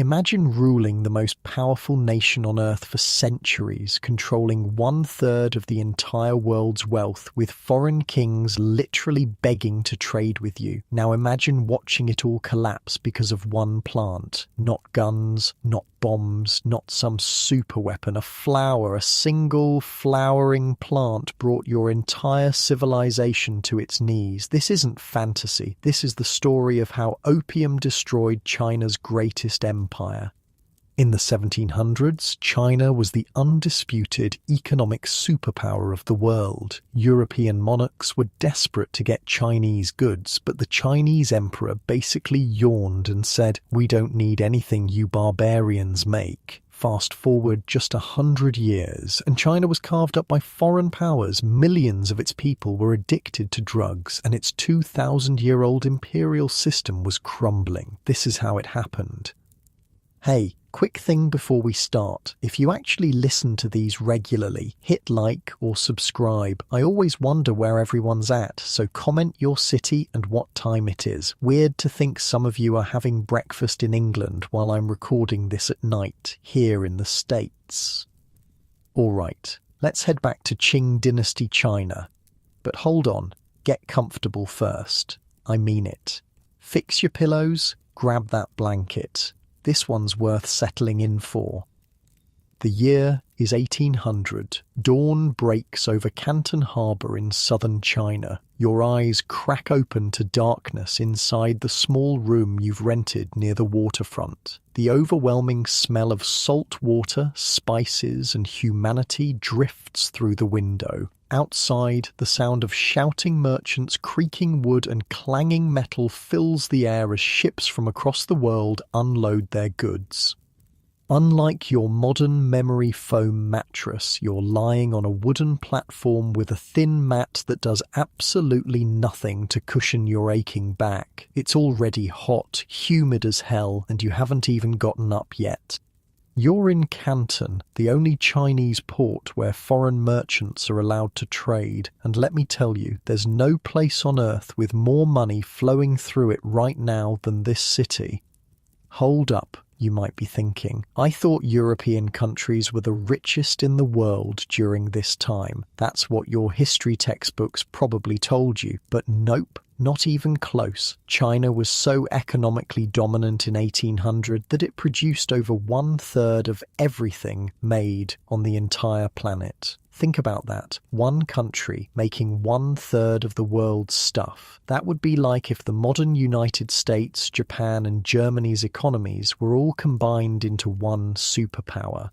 Imagine ruling the most powerful nation on Earth for centuries, controlling 1/3 of the entire world's wealth, with foreign kings literally begging to trade with you. Now imagine watching it all collapse because of one plant. Not guns, not bombs, not some super weapon. A flower, a single flowering plant brought your entire civilization to its knees. This isn't fantasy. This is the story of how opium destroyed China's greatest empire. In the 1700s, China was the undisputed economic superpower of the world. European monarchs were desperate to get Chinese goods, but the Chinese emperor basically yawned and said, "We don't need anything you barbarians make." Fast forward just 100 years, and China was carved up by foreign powers. Millions of its people were addicted to drugs, and its 2,000-year-old imperial system was crumbling. This is how it happened. Hey, quick thing before we start. If you actually listen to these regularly, hit like or subscribe. I always wonder where everyone's at, so comment your city and what time it is. Weird to think some of you are having breakfast in England while I'm recording this at night, here in the States. Alright, let's head back to Qing Dynasty China. But hold on, get comfortable first. I mean it. Fix your pillows, grab that blanket. This one's worth settling in for. The year is 1800. Dawn breaks over Canton harbour in southern China. Your eyes crack open to darkness inside the small room you've rented near the waterfront. The overwhelming smell of salt water, spices, and humanity drifts through the window. Outside, the sound of shouting merchants, creaking wood, and clanging metal fills the air as ships from across the world unload their goods. Unlike your modern memory foam mattress, you're lying on a wooden platform with a thin mat that does absolutely nothing to cushion your aching back. It's already hot, humid as hell, and you haven't even gotten up yet. You're in Canton, the only Chinese port where foreign merchants are allowed to trade, and let me tell you, there's no place on earth with more money flowing through it right now than this city. Hold up, you might be thinking. I thought European countries were the richest in the world during this time. That's what your history textbooks probably told you, but nope. Not even close. China was so economically dominant in 1800 that it produced over 1/3 of everything made on the entire planet. Think about that. One country making 1/3 of the world's stuff. That would be like if the modern United States, Japan, and Germany's economies were all combined into one superpower.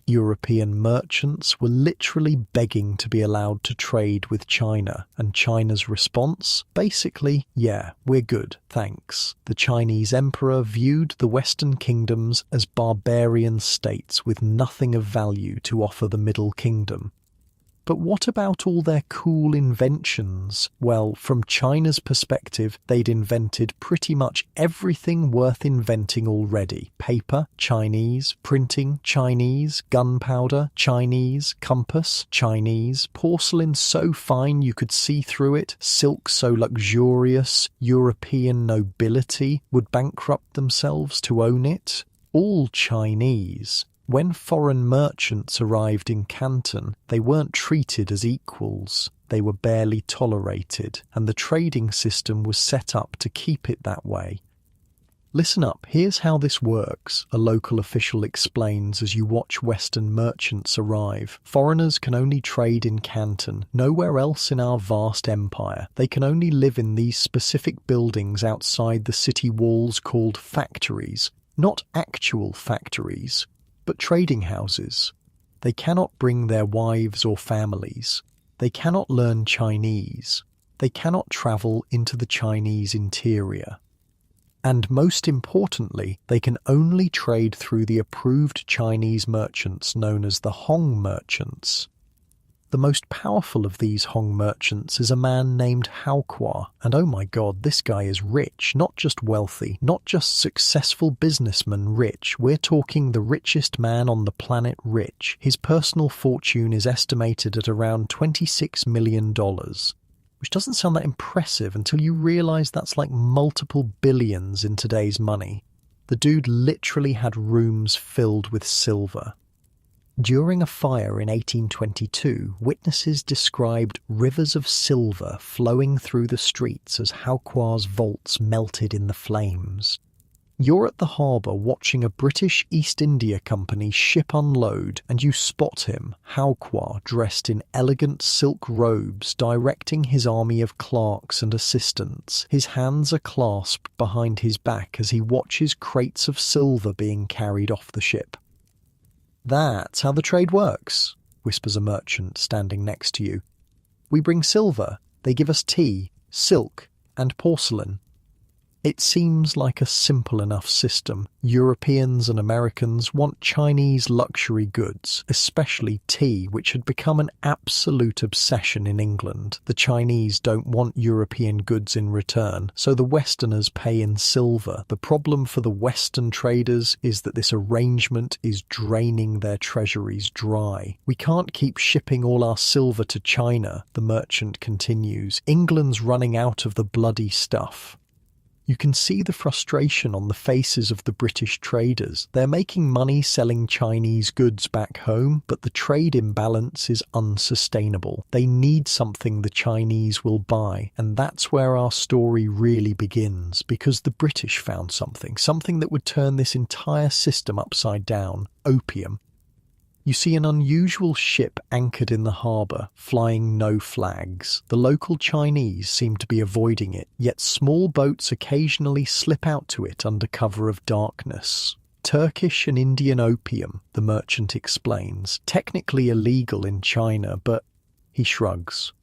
European merchants were literally begging to be allowed to trade with China, and China's response? Basically, yeah, we're good, thanks. The Chinese emperor viewed the Western kingdoms as barbarian states with nothing of value to offer the Middle Kingdom. But what about all their cool inventions? Well, from China's perspective, they'd invented pretty much everything worth inventing already. Paper, Chinese. Printing, Chinese. Gunpowder, Chinese. Compass, Chinese. Porcelain so fine you could see through it. Silk so luxurious, European nobility would bankrupt themselves to own it. All Chinese. When foreign merchants arrived in Canton, they weren't treated as equals. They were barely tolerated, and the trading system was set up to keep it that way. Listen up, here's how this works, a local official explains as you watch Western merchants arrive. Foreigners can only trade in Canton, nowhere else in our vast empire. They can only live in these specific buildings outside the city walls called factories. Not actual factories, but trading houses. They cannot bring their wives or families. They cannot learn Chinese. They cannot travel into the Chinese interior. And most importantly, they can only trade through the approved Chinese merchants known as the Hong merchants. The most powerful of these Hong merchants is a man named Haokua, and oh my god, this guy is rich, not just wealthy, not just successful businessman rich, we're talking the richest man on the planet rich. His personal fortune is estimated at around $26 million, which doesn't sound that impressive until you realise that's like multiple billions in today's money. The dude literally had rooms filled with silver. During a fire in 1822, witnesses described rivers of silver flowing through the streets as Hauqua's vaults melted in the flames. You're at the harbour watching a British East India Company ship unload, and you spot him, Hauqua, dressed in elegant silk robes, directing his army of clerks and assistants. His hands are clasped behind his back as he watches crates of silver being carried off the ship. "That's how the trade works," whispers a merchant standing next to you. "We bring silver, they give us tea, silk, and porcelain." It seems like a simple enough system. Europeans and Americans want Chinese luxury goods, especially tea, which had become an absolute obsession in England. The Chinese don't want European goods in return, so the Westerners pay in silver. The problem for the Western traders is that this arrangement is draining their treasuries dry. "We can't keep shipping all our silver to China," the merchant continues. "England's running out of the bloody stuff." You can see the frustration on the faces of the British traders. They're making money selling Chinese goods back home, but the trade imbalance is unsustainable. They need something the Chinese will buy, and that's where our story really begins, because the British found something that would turn this entire system upside down: opium. You see an unusual ship anchored in the harbour, flying no flags. The local Chinese seem to be avoiding it, yet small boats occasionally slip out to it under cover of darkness. "Turkish and Indian opium," the merchant explains. "Technically illegal in China, but..." He shrugs.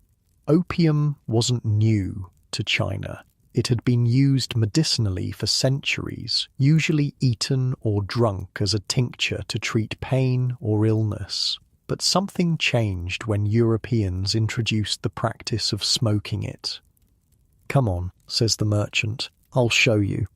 Opium wasn't new to China. It had been used medicinally for centuries, usually eaten or drunk as a tincture to treat pain or illness. But something changed when Europeans introduced the practice of smoking it. "Come on," says the merchant, "I'll show you."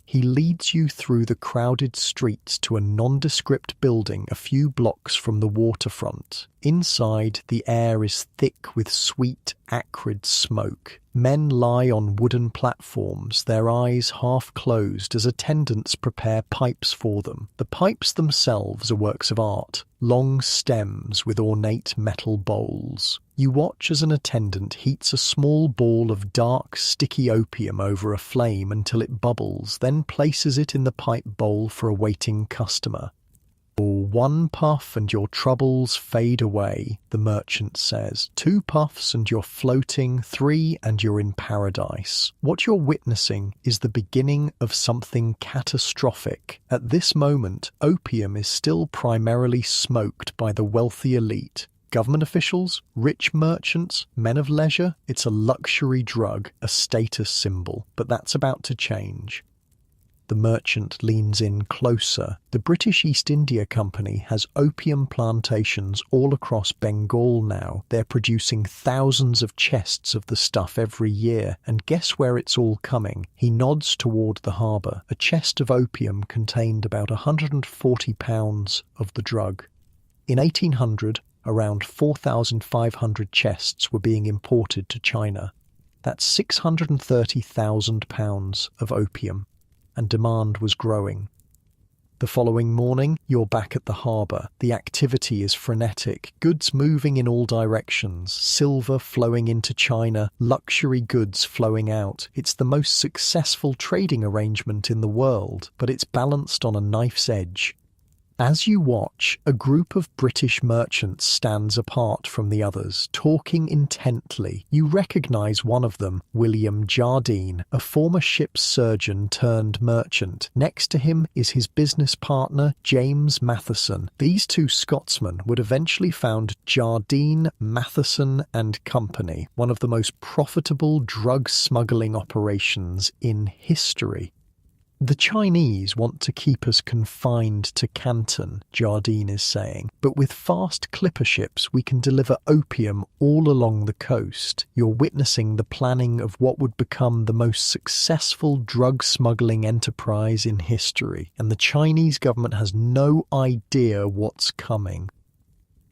He leads you through the crowded streets to a nondescript building a few blocks from the waterfront. Inside, the air is thick with sweet, acrid smoke. Men lie on wooden platforms, their eyes half closed as attendants prepare pipes for them. The pipes themselves are works of art, long stems with ornate metal bowls. You watch as an attendant heats a small ball of dark, sticky opium over a flame until it bubbles, then places it in the pipe bowl for a waiting customer. "One puff and your troubles fade away," the merchant says. "Two puffs and you're floating, three and you're in paradise." What you're witnessing is the beginning of something catastrophic. At this moment, opium is still primarily smoked by the wealthy elite. Government officials, rich merchants, men of leisure, it's a luxury drug, a status symbol. But that's about to change. The merchant leans in closer. The British East India Company has opium plantations all across Bengal now. They're producing thousands of chests of the stuff every year. And guess where it's all coming? He nods toward the harbour. A chest of opium contained about 140 pounds of the drug. In 1800, around 4,500 chests were being imported to China. That's 630,000 pounds of opium. And demand was growing. The following morning, you're back at the harbour. The activity is frenetic, goods moving in all directions, silver flowing into China, luxury goods flowing out. It's the most successful trading arrangement in the world, but it's balanced on a knife's edge. As you watch, a group of British merchants stands apart from the others, talking intently. You recognise one of them, William Jardine, a former ship's surgeon turned merchant. Next to him is his business partner, James Matheson. These two Scotsmen would eventually found Jardine, Matheson and Company, one of the most profitable drug smuggling operations in history. "The Chinese want to keep us confined to Canton," Jardine is saying, "but with fast clipper ships we can deliver opium all along the coast." You're witnessing the planning of what would become the most successful drug smuggling enterprise in history, and the Chinese government has no idea what's coming.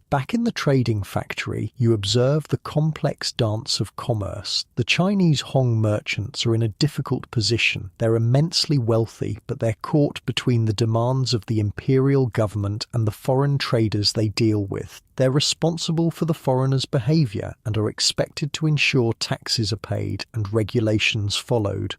Back in the trading factory, you observe the complex dance of commerce. The Chinese Hong merchants are in a difficult position. They're immensely wealthy, but they're caught between the demands of the imperial government and the foreign traders they deal with. They're responsible for the foreigners' behavior and are expected to ensure taxes are paid and regulations followed.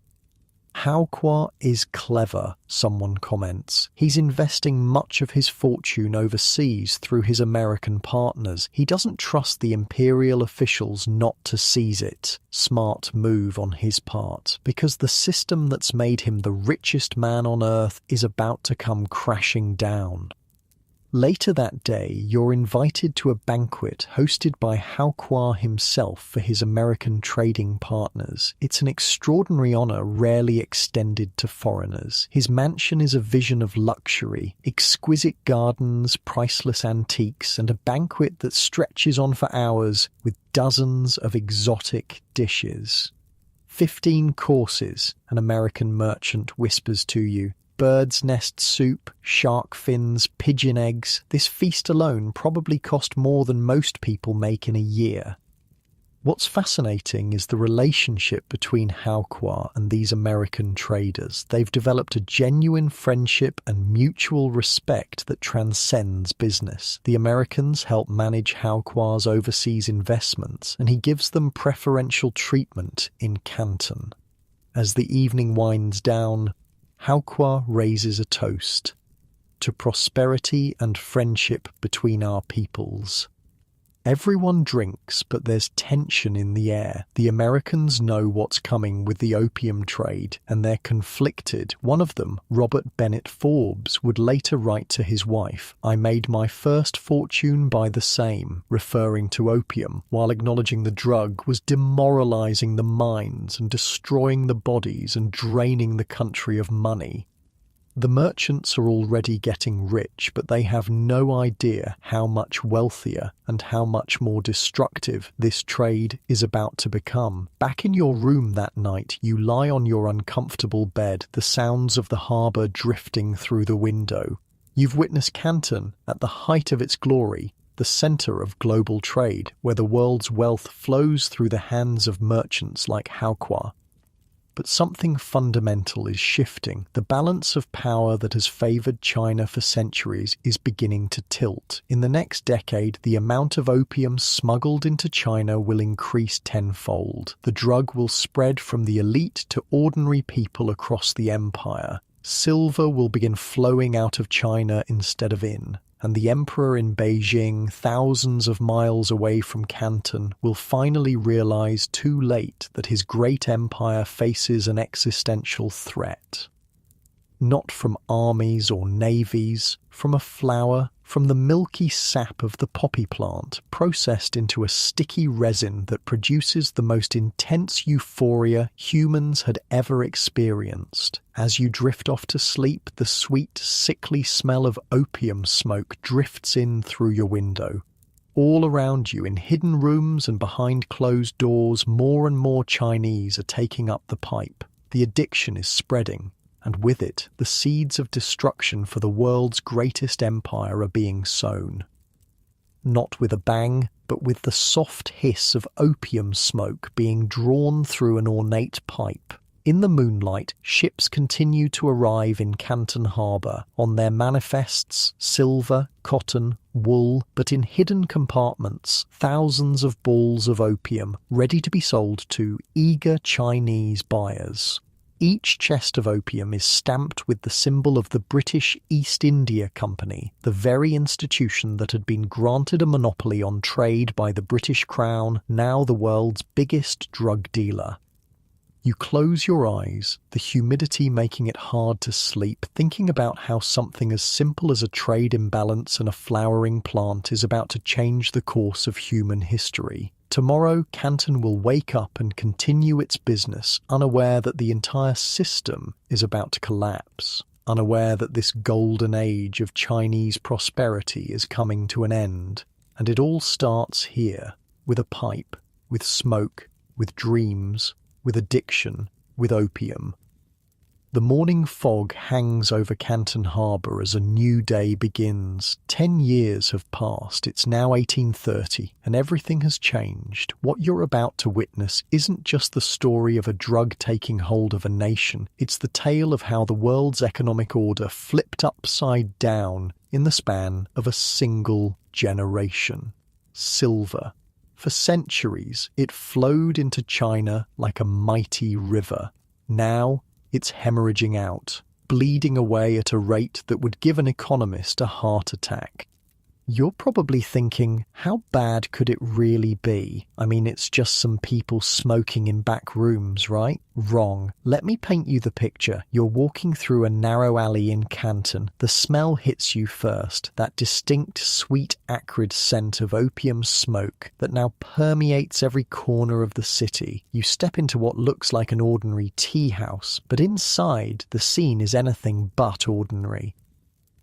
Hao Qua is clever, someone comments. He's investing much of his fortune overseas through his American partners. He doesn't trust the imperial officials not to seize it. Smart move on his part, because the system that's made him the richest man on earth is about to come crashing down. Later that day, you're invited to a banquet hosted by Hao Qua himself for his American trading partners. It's an extraordinary honor rarely extended to foreigners. His mansion is a vision of luxury, exquisite gardens, priceless antiques, and a banquet that stretches on for hours with dozens of exotic dishes. 15 courses, an American merchant whispers to you. Bird's nest soup, shark fins, pigeon eggs. This feast alone probably cost more than most people make in a year. What's fascinating is the relationship between Hao Qua and these American traders. They've developed a genuine friendship and mutual respect that transcends business. The Americans help manage Hao Qua's overseas investments, and he gives them preferential treatment in Canton. As the evening winds down, Hao Qua raises a toast to prosperity and friendship between our peoples. Everyone drinks, but there's tension in the air. The Americans know what's coming with the opium trade, and they're conflicted. One of them, Robert Bennett Forbes, would later write to his wife, "I made my first fortune by the same," referring to opium, while acknowledging the drug was demoralizing the minds and destroying the bodies and draining the country of money. The merchants are already getting rich, but they have no idea how much wealthier and how much more destructive this trade is about to become. Back in your room that night, you lie on your uncomfortable bed, the sounds of the harbour drifting through the window. You've witnessed Canton at the height of its glory, the centre of global trade, where the world's wealth flows through the hands of merchants like Hao Qua. But something fundamental is shifting. The balance of power that has favoured China for centuries is beginning to tilt. In the next decade, the amount of opium smuggled into China will increase tenfold. The drug will spread from the elite to ordinary people across the empire. Silver will begin flowing out of China instead of in. And the emperor in Beijing, thousands of miles away from Canton, will finally realize too late that his great empire faces an existential threat. Not from armies or navies, from a flower, from the milky sap of the poppy plant, processed into a sticky resin that produces the most intense euphoria humans had ever experienced. As you drift off to sleep, the sweet, sickly smell of opium smoke drifts in through your window. All around you, in hidden rooms and behind closed doors, more and more Chinese are taking up the pipe. The addiction is spreading. And with it, the seeds of destruction for the world's greatest empire are being sown. Not with a bang, but with the soft hiss of opium smoke being drawn through an ornate pipe. In the moonlight, ships continue to arrive in Canton Harbour. On their manifests, silver, cotton, wool, but in hidden compartments, thousands of balls of opium, ready to be sold to eager Chinese buyers. Each chest of opium is stamped with the symbol of the British East India Company, the very institution that had been granted a monopoly on trade by the British Crown, now the world's biggest drug dealer. You close your eyes, the humidity making it hard to sleep, thinking about how something as simple as a trade imbalance and a flowering plant is about to change the course of human history. Tomorrow, Canton will wake up and continue its business, unaware that the entire system is about to collapse, unaware that this golden age of Chinese prosperity is coming to an end. And it all starts here, with a pipe, with smoke, with dreams, with addiction, with opium. The morning fog hangs over Canton harbour as a new day begins. 10 years have passed, it's now 1830, and everything has changed. What you're about to witness isn't just the story of a drug taking hold of a nation, it's the tale of how the world's economic order flipped upside down in the span of a single generation. Silver. For centuries, it flowed into China like a mighty river. Now, it's hemorrhaging out, bleeding away at a rate that would give an economist a heart attack. You're probably thinking, how bad could it really be? I mean, it's just some people smoking in back rooms, right? Wrong. Let me paint you the picture. You're walking through a narrow alley in Canton. The smell hits you first, that distinct, sweet, acrid scent of opium smoke that now permeates every corner of the city. You step into what looks like an ordinary tea house, but inside, the scene is anything but ordinary.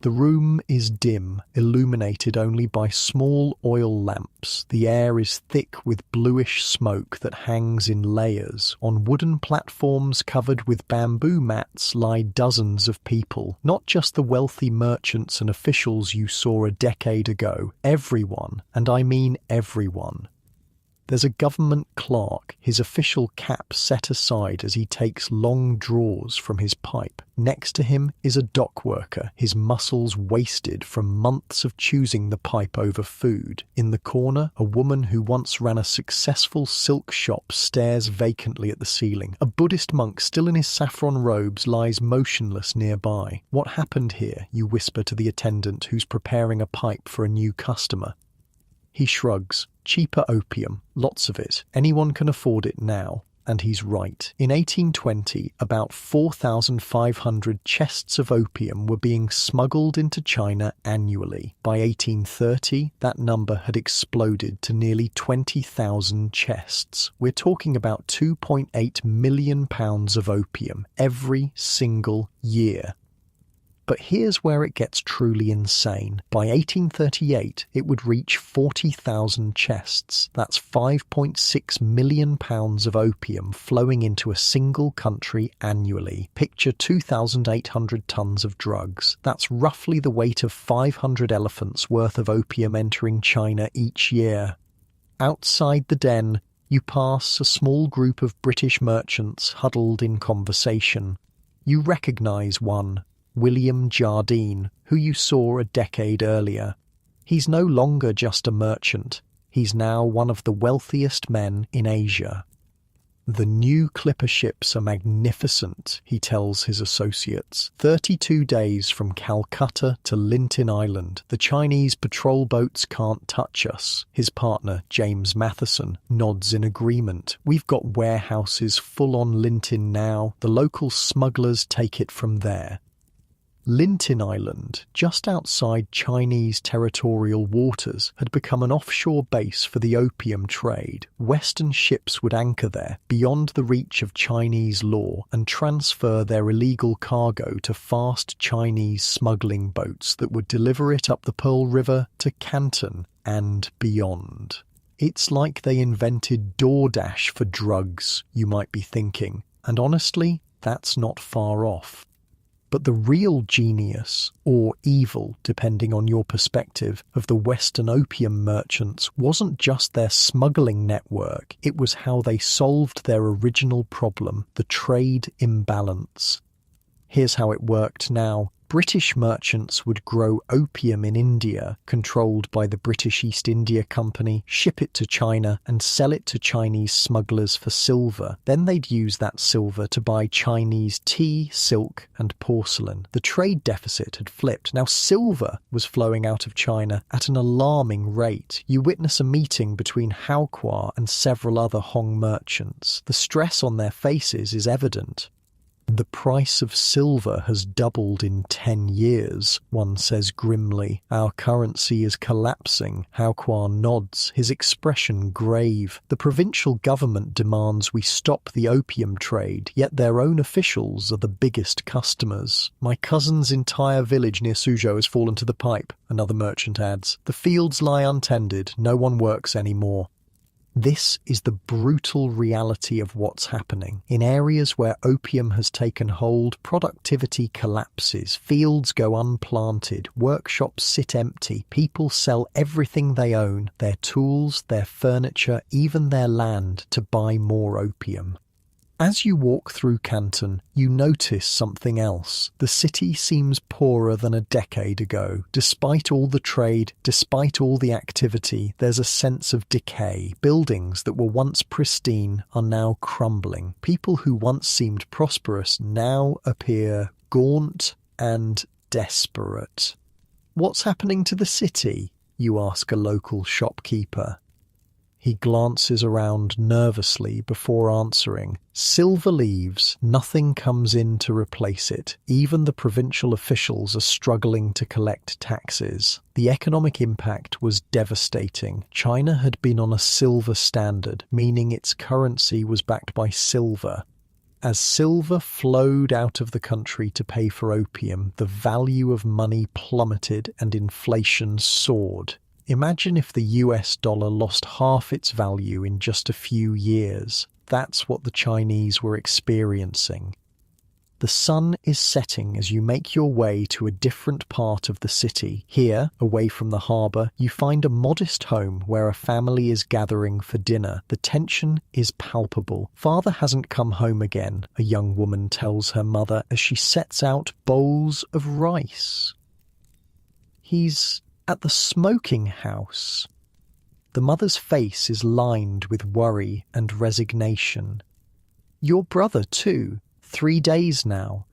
The room is dim, illuminated only by small oil lamps. The air is thick with bluish smoke that hangs in layers. On wooden platforms covered with bamboo mats lie dozens of people, not just the wealthy merchants and officials you saw a decade ago. Everyone, and I mean everyone. There's a government clerk, his official cap set aside as he takes long draws from his pipe. Next to him is a dock worker, his muscles wasted from months of choosing the pipe over food. In the corner, a woman who once ran a successful silk shop stares vacantly at the ceiling. A Buddhist monk still in his saffron robes lies motionless nearby. What happened here? You whisper to the attendant who's preparing a pipe for a new customer. He shrugs. Cheaper opium, lots of it. Anyone can afford it now. And he's right. In 1820, about 4,500 chests of opium were being smuggled into China annually. By 1830, that number had exploded to nearly 20,000 chests. We're talking about 2.8 million pounds of opium every single year. But here's where it gets truly insane. By 1838, it would reach 40,000 chests. That's 5.6 million pounds of opium flowing into a single country annually. Picture 2,800 tons of drugs. That's roughly the weight of 500 elephants worth of opium entering China each year. Outside the den, you pass a small group of British merchants huddled in conversation. You recognise one. William Jardine, who you saw a decade earlier. He's no longer just a merchant. He's now one of the wealthiest men in Asia. The new clipper ships are magnificent, he tells his associates. 32 days from Calcutta to Linton Island. The Chinese patrol boats can't touch us. His partner, James Matheson, nods in agreement. We've got warehouses full on Linton now. The local smugglers take it from there. Linton Island, just outside Chinese territorial waters, had become an offshore base for the opium trade. Western ships would anchor there, beyond the reach of Chinese law, and transfer their illegal cargo to fast Chinese smuggling boats that would deliver it up the Pearl River to Canton and beyond. It's like they invented DoorDash for drugs, you might be thinking, and honestly, that's not far off. But the real genius, or evil, depending on your perspective, of the Western opium merchants wasn't just their smuggling network, it was how they solved their original problem, the trade imbalance. Here's how it worked now. British merchants would grow opium in India, controlled by the British East India Company, ship it to China and sell it to Chinese smugglers for silver. Then they'd use that silver to buy Chinese tea, silk and porcelain. The trade deficit had flipped. Now silver was flowing out of China at an alarming rate. You witness a meeting between Hao Kwa and several other Hong merchants. The stress on their faces is evident. The price of silver has doubled in 10 years, one says grimly. Our currency is collapsing. Hao Kwa nods, his expression grave. The provincial government demands we stop the opium trade, yet their own officials are the biggest customers. My cousin's entire village near Suzhou has fallen to the pipe, another merchant adds. The fields lie untended, no one works anymore. This is the brutal reality of what's happening. In areas where opium has taken hold, productivity collapses, fields go unplanted, workshops sit empty, people sell everything they own, their tools, their furniture, even their land, to buy more opium. As you walk through Canton, you notice something else. The city seems poorer than a decade ago. Despite all the trade, despite all the activity, there's a sense of decay. Buildings that were once pristine are now crumbling. People who once seemed prosperous now appear gaunt and desperate. What's happening to the city? You ask a local shopkeeper. He glances around nervously before answering. Silver leaves, nothing comes in to replace it. Even the provincial officials are struggling to collect taxes. The economic impact was devastating. China had been on a silver standard, meaning its currency was backed by silver. As silver flowed out of the country to pay for opium, the value of money plummeted and inflation soared. Imagine if the US dollar lost half its value in just a few years. That's what the Chinese were experiencing. The sun is setting as you make your way to a different part of the city. Here, away from the harbour, you find a modest home where a family is gathering for dinner. The tension is palpable. Father hasn't come home again, a young woman tells her mother as she sets out bowls of rice. He's at the smoking house. The mother's face is lined with worry and resignation. Your brother, too. 3 days now.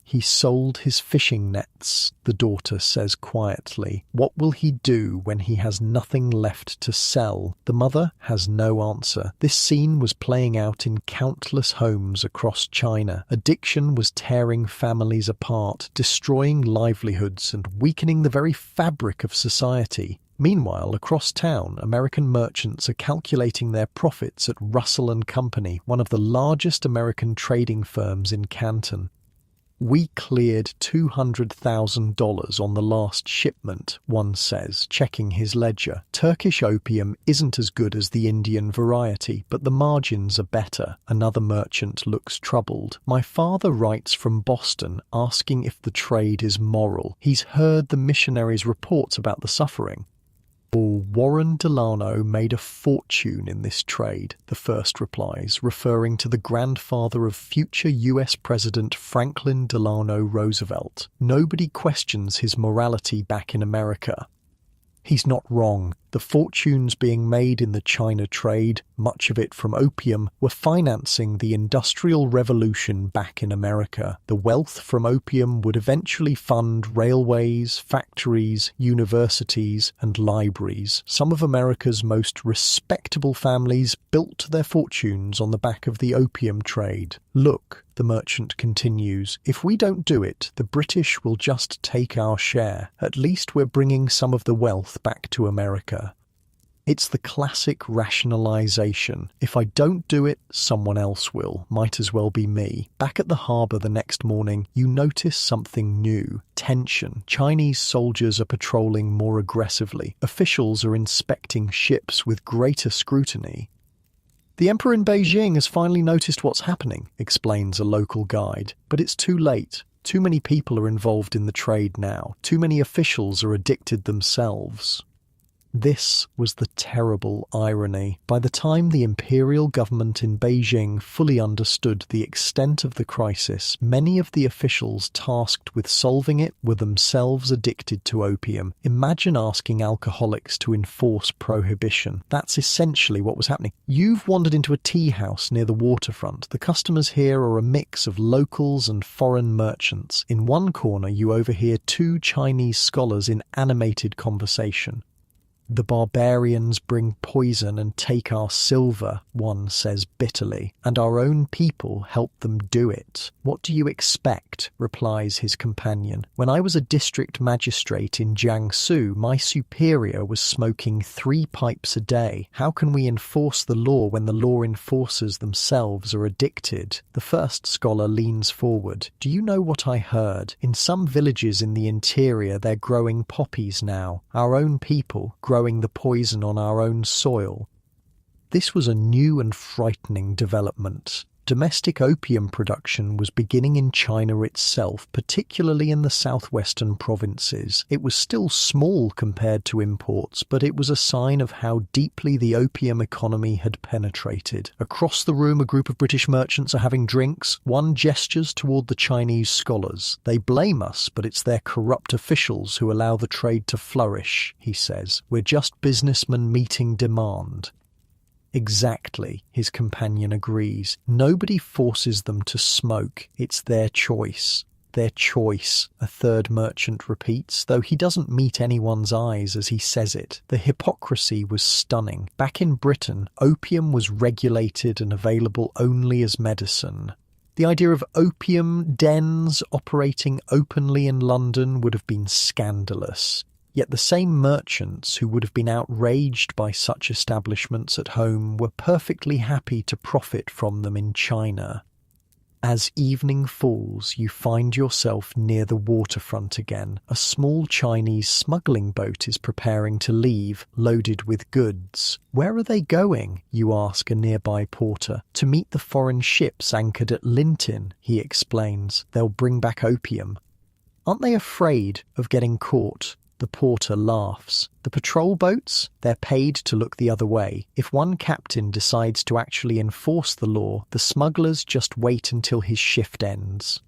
He sold his fishing nets, the daughter says quietly. What will he do when he has nothing left to sell? The mother has no answer. This scene was playing out in countless homes across China. Addiction was tearing families apart, destroying livelihoods and weakening the very fabric of society. Meanwhile, across town, American merchants are calculating their profits at Russell and Company, one of the largest American trading firms in Canton. We cleared $200,000 on the last shipment, one says, checking his ledger. Turkish opium isn't as good as the Indian variety, but the margins are better. Another merchant looks troubled. My father writes from Boston, asking if the trade is moral. He's heard the missionaries' reports about the suffering. Warren Delano made a fortune in this trade, the first replies, referring to the grandfather of future US President Franklin Delano Roosevelt. Nobody questions his morality back in America. He's not wrong. The fortunes being made in the China trade, much of it from opium, were financing the Industrial Revolution back in America. The wealth from opium would eventually fund railways, factories, universities, and libraries. Some of America's most respectable families built their fortunes on the back of the opium trade. Look, the merchant continues, if we don't do it, the British will just take our share. At least we're bringing some of the wealth back to America. It's the classic rationalization. If I don't do it, someone else will. Might as well be me. Back at the harbour the next morning, you notice something new. Tension. Chinese soldiers are patrolling more aggressively. Officials are inspecting ships with greater scrutiny. The emperor in Beijing has finally noticed what's happening, explains a local guide. But it's too late. Too many people are involved in the trade now. Too many officials are addicted themselves. This was the terrible irony. By the time the imperial government in Beijing fully understood the extent of the crisis, many of the officials tasked with solving it were themselves addicted to opium. Imagine asking alcoholics to enforce prohibition. That's essentially what was happening. You've wandered into a tea house near the waterfront. The customers here are a mix of locals and foreign merchants. In one corner, you overhear 2 Chinese scholars in animated conversation. The barbarians bring poison and take our silver, one says bitterly, and our own people help them do it. What do you expect? Replies his companion. When I was a district magistrate in Jiangsu, my superior was smoking 3 pipes a day. How can we enforce the law when the law enforcers themselves are addicted? The first scholar leans forward. Do you know what I heard? In some villages in the interior, they're growing poppies now. Our own people growing the poison on our own soil. This was a new and frightening development. Domestic opium production was beginning in China itself, particularly in the southwestern provinces. It was still small compared to imports, but it was a sign of how deeply the opium economy had penetrated. Across the room, a group of British merchants are having drinks. One gestures toward the Chinese scholars. They blame us, but it's their corrupt officials who allow the trade to flourish, he says. We're just businessmen meeting demand. Exactly, his companion agrees. Nobody forces them to smoke. It's their choice. Their choice, a third merchant repeats, though he doesn't meet anyone's eyes as he says it. The hypocrisy was stunning. Back in Britain, opium was regulated and available only as medicine. The idea of opium dens operating openly in London would have been scandalous. Yet the same merchants who would have been outraged by such establishments at home were perfectly happy to profit from them in China. As evening falls, you find yourself near the waterfront again. A small Chinese smuggling boat is preparing to leave, loaded with goods. Where are they going? You ask a nearby porter. To meet the foreign ships anchored at Linton, he explains. They'll bring back opium. Aren't they afraid of getting caught? The porter laughs. The patrol boats? They're paid to look the other way. If one captain decides to actually enforce the law, the smugglers just wait until his shift ends.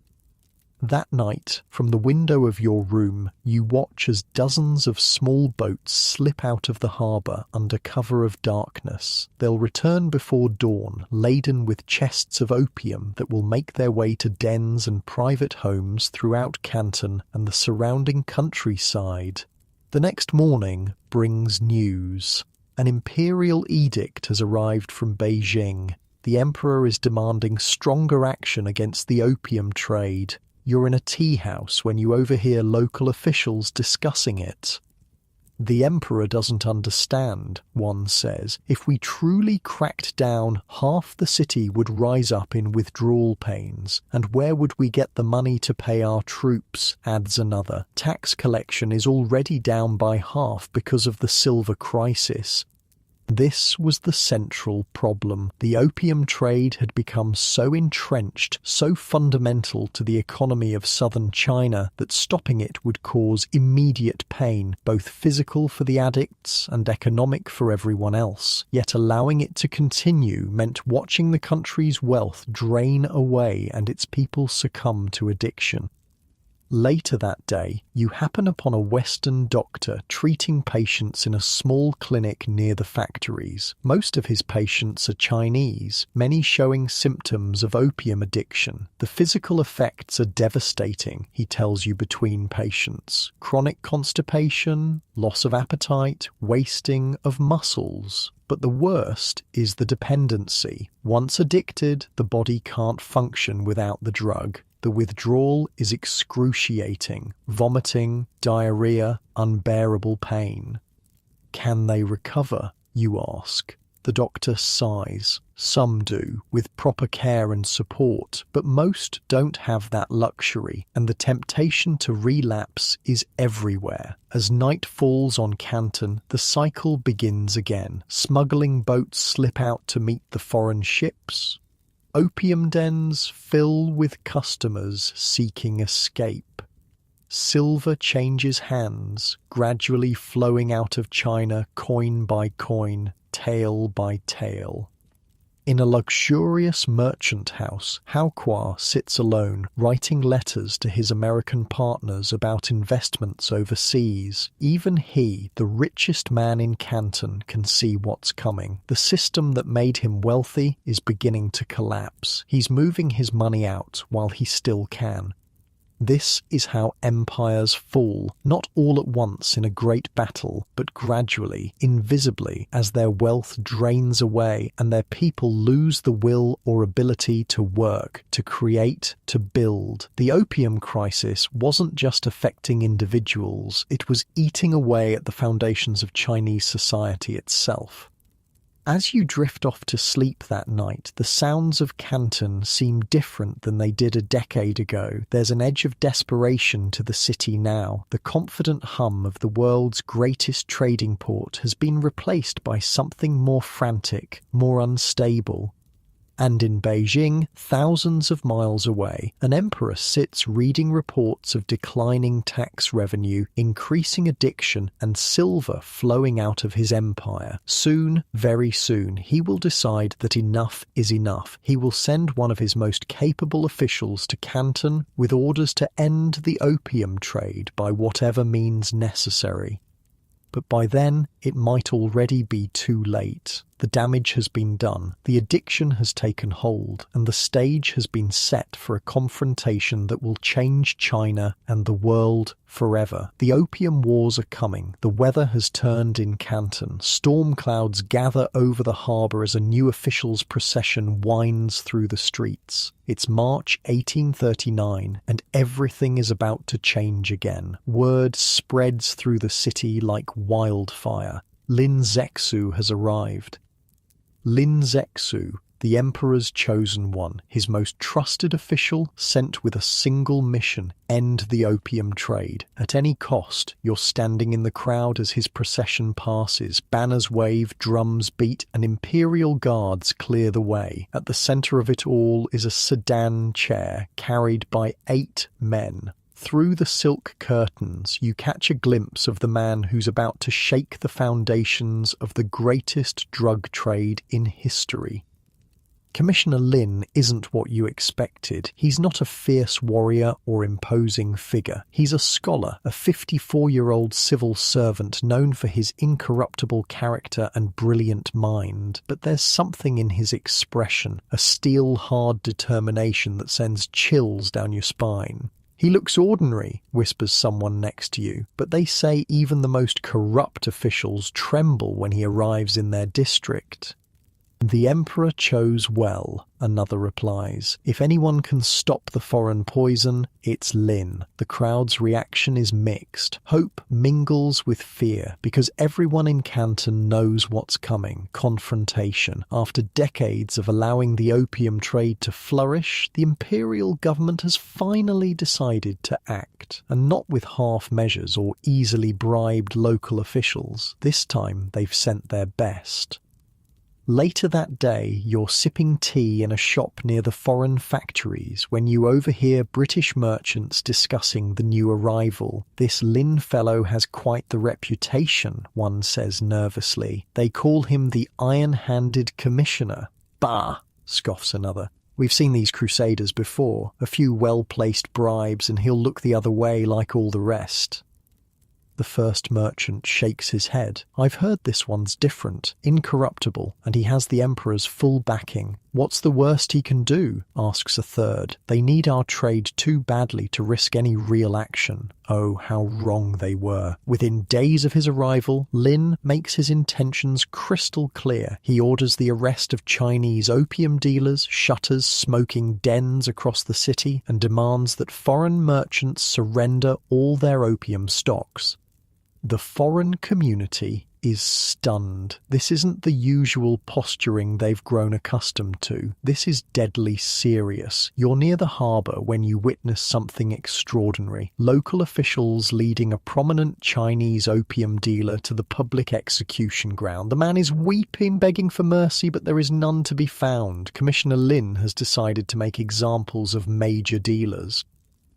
That night, from the window of your room, you watch as dozens of small boats slip out of the harbour under cover of darkness. They'll return before dawn, laden with chests of opium that will make their way to dens and private homes throughout Canton and the surrounding countryside. The next morning brings news. An imperial edict has arrived from Beijing. The emperor is demanding stronger action against the opium trade. You're in a tea house when you overhear local officials discussing it. The emperor doesn't understand, one says. If we truly cracked down, half the city would rise up in withdrawal pains. And where would we get the money to pay our troops, adds another. Tax collection is already down by half because of the silver crisis. This was the central problem. The opium trade had become so entrenched, so fundamental to the economy of southern China, that stopping it would cause immediate pain, both physical for the addicts and economic for everyone else. Yet allowing it to continue meant watching the country's wealth drain away and its people succumb to addiction. Later that day, you happen upon a Western doctor treating patients in a small clinic near the factories. Most of his patients are Chinese, many showing symptoms of opium addiction. The physical effects are devastating, he tells you between patients. Chronic constipation, loss of appetite, wasting of muscles. But the worst is the dependency. Once addicted, the body can't function without the drug. The withdrawal is excruciating. Vomiting, diarrhea, unbearable pain. Can they recover, you ask? The doctor sighs. Some do, with proper care and support, but most don't have that luxury, and the temptation to relapse is everywhere. As night falls on Canton, the cycle begins again. Smuggling boats slip out to meet the foreign ships. Opium dens fill with customers seeking escape. Silver changes hands, gradually flowing out of China coin by coin, tael by tael. In a luxurious merchant house, Hao Kwa sits alone, writing letters to his American partners about investments overseas. Even he, the richest man in Canton, can see what's coming. The system that made him wealthy is beginning to collapse. He's moving his money out while he still can. This is how empires fall, not all at once in a great battle, but gradually, invisibly, as their wealth drains away and their people lose the will or ability to work, to create, to build. The opium crisis wasn't just affecting individuals, it was eating away at the foundations of Chinese society itself. As you drift off to sleep that night, the sounds of Canton seem different than they did a decade ago. There's an edge of desperation to the city now. The confident hum of the world's greatest trading port has been replaced by something more frantic, more unstable. And in Beijing, thousands of miles away, an emperor sits reading reports of declining tax revenue, increasing addiction, and silver flowing out of his empire. Soon, very soon, he will decide that enough is enough. He will send one of his most capable officials to Canton with orders to end the opium trade by whatever means necessary. But by then, it might already be too late. The damage has been done, the addiction has taken hold, and the stage has been set for a confrontation that will change China and the world forever. The Opium Wars are coming. The weather has turned in Canton. Storm clouds gather over the harbour as a new officials' procession winds through the streets. It's March 1839, and everything is about to change again. Word spreads through the city like wildfire. Lin Zexu has arrived. Lin Zexu, the emperor's chosen one, his most trusted official, sent with a single mission: end the opium trade. At any cost. You're standing in the crowd as his procession passes. Banners wave, drums beat, and imperial guards clear the way. At the centre of it all is a sedan chair carried by 8 men. Through the silk curtains, you catch a glimpse of the man who's about to shake the foundations of the greatest drug trade in history. Commissioner Lin isn't what you expected. He's not a fierce warrior or imposing figure. He's a scholar, a 54-year-old civil servant known for his incorruptible character and brilliant mind. But there's something in his expression, a steel-hard determination that sends chills down your spine. "He looks ordinary," whispers someone next to you, but they say even the most corrupt officials tremble when he arrives in their district. "The emperor chose well," another replies. "If anyone can stop the foreign poison, it's Lin." The crowd's reaction is mixed. Hope mingles with fear, because everyone in Canton knows what's coming: confrontation. After decades of allowing the opium trade to flourish, the imperial government has finally decided to act, and not with half measures or easily bribed local officials. This time they've sent their best. Later that day, you're sipping tea in a shop near the foreign factories when you overhear British merchants discussing the new arrival. "This Lin fellow has quite the reputation," one says nervously. "They call him the Iron-Handed Commissioner." "Bah!" scoffs another. "We've seen these crusaders before. A few well-placed bribes and he'll look the other way like all the rest." The first merchant shakes his head. "I've heard this one's different, incorruptible, and he has the emperor's full backing." "What's the worst he can do?" asks a third. "They need our trade too badly to risk any real action." Oh, how wrong they were. Within days of his arrival, Lin makes his intentions crystal clear. He orders the arrest of Chinese opium dealers, shutters smoking dens across the city, and demands that foreign merchants surrender all their opium stocks. The foreign community is stunned. This isn't the usual posturing they've grown accustomed to. This is deadly serious. You're near the harbour when you witness something extraordinary. Local officials leading a prominent Chinese opium dealer to the public execution ground. The man is weeping, begging for mercy, but there is none to be found. Commissioner Lin has decided to make examples of major dealers.